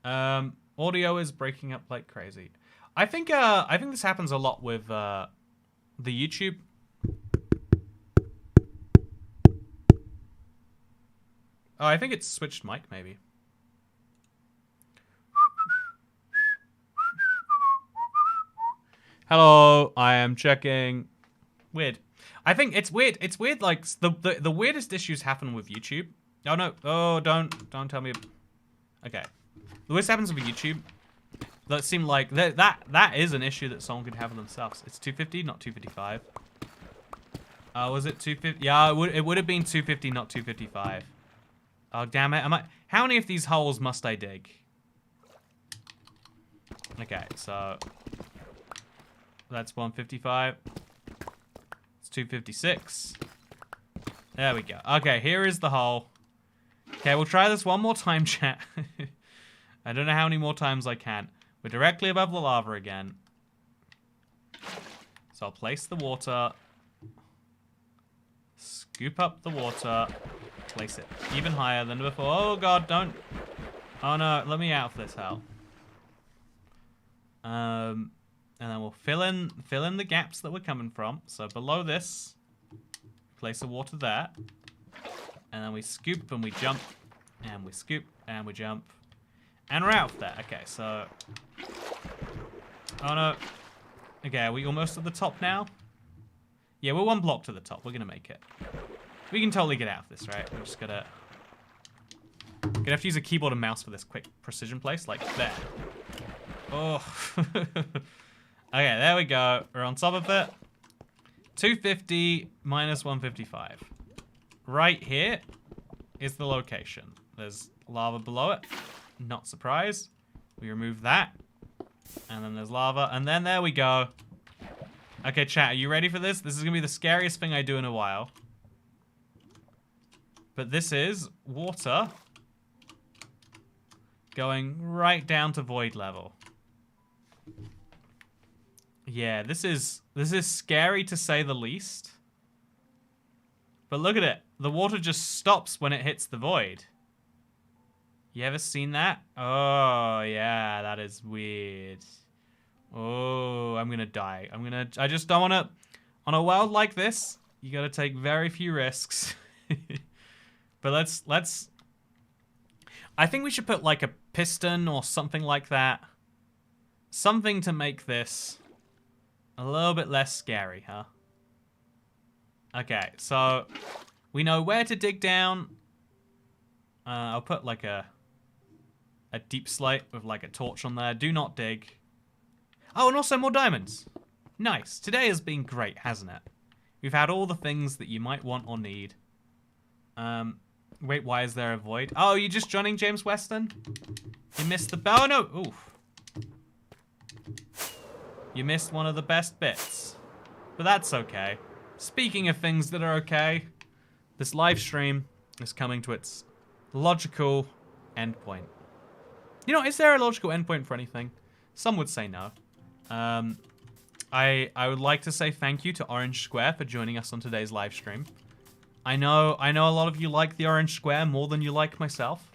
Audio is breaking up like crazy. I think this happens a lot with the YouTube. Oh, I think it's switched mic maybe. Hello, I am checking. Weird. I think it's weird. It's weird. Like the weirdest issues happen with YouTube. Oh no! Oh, don't tell me. Okay, the worst happens with YouTube. That seemed like that is an issue that someone could have themselves. It's 250, not 255. Was it 250? Yeah, it would have been 250, not 255. Oh damn it! How many of these holes must I dig? Okay, so that's 155. It's 256. There we go. Okay, here is the hole. Okay, we'll try this one more time, chat. I don't know how many more times I can. We're directly above the lava again. So I'll place the water. Scoop up the water. Place it even higher than before. Oh god, don't. Oh no, let me out of this hell. And then we'll fill in the gaps that we're coming from. So below this, place the water there. And then we scoop and we jump. And we scoop and we jump. And we're out of there. Okay, so... Oh no. Okay, are we almost at the top now? Yeah, we're one block to the top. We're gonna make it. We can totally get out of this, right? We're just gonna have to use a keyboard and mouse for this quick precision place. Like, there. Oh. Okay, there we go. We're on top of it. 250 minus 155. Right here is the location. There's lava below it. Not surprised. We remove that. And then there's lava. And then there we go. Okay, chat, are you ready for this? This is going to be the scariest thing I do in a while. But this is water going right down to void level. Yeah, this is scary to say the least. But look at it. The water just stops when it hits the void. You ever seen that? Oh, yeah, that is weird. Oh, I'm gonna die. I just don't wanna... On a world like this, you gotta take very few risks. But let's... I think we should put like a piston or something like that. Something to make this a little bit less scary, huh? Okay, so we know where to dig down. I'll put like a deep slate with like a torch on there. Do not dig. Oh, and also more diamonds. Nice. Today has been great, hasn't it? We've had all the things that you might want or need. Wait, why is there a void? Oh, you just joining James Weston? You missed the... Oh, no. Oof. You missed one of the best bits. But that's okay. Speaking of things that are okay, this live stream is coming to its logical endpoint. You know, is there a logical endpoint for anything? Some would say no. I would like to say thank you to Orange Square for joining us on today's live stream. I know a lot of you like the Orange Square more than you like myself.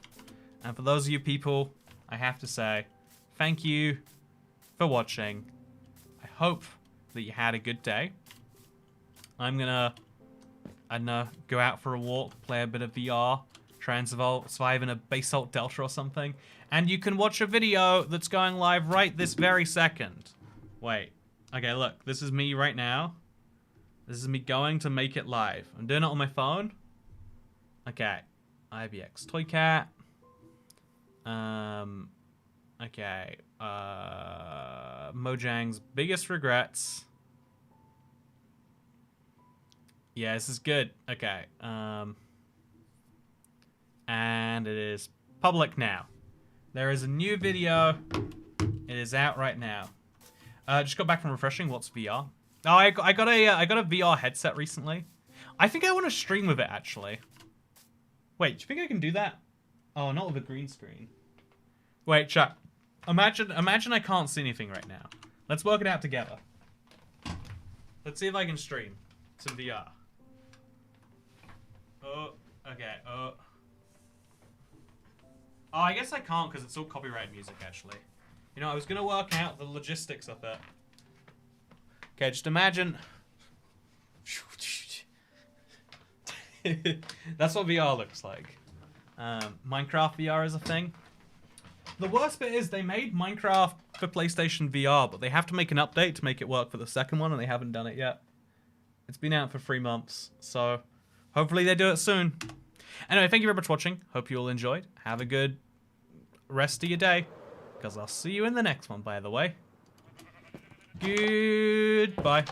And for those of you people, I have to say thank you for watching. I hope that you had a good day. I'm gonna, I don't know, go out for a walk, play a bit of VR, try and survive in a basalt delta or something. And you can watch a video that's going live right this very second. Wait. Okay, look. This is me right now. This is me going to make it live. I'm doing it on my phone. Okay. ibxtoycat. Okay. Mojang's biggest regrets. Yeah, this is good. Okay. And it is public now. There is a new video. It is out right now. Just got back from refreshing. What's VR? Oh, I got a VR headset recently. I think I want to stream with it actually. Wait, do you think I can do that? Oh, not with a green screen. Wait, chat. Imagine I can't see anything right now. Let's work it out together. Let's see if I can stream some VR. Oh, okay. Oh, I guess I can't because it's all copyrighted music actually. You know, I was gonna work out the logistics of it. Okay, just imagine. That's what VR looks like. Minecraft VR is a thing. The worst bit is they made Minecraft for PlayStation VR, but they have to make an update to make it work for the second one, and they haven't done it yet. It's been out for 3 months, so hopefully they do it soon. Anyway, thank you very much for watching. Hope you all enjoyed. Have a good rest of your day, because I'll see you in the next one, by the way. Goodbye.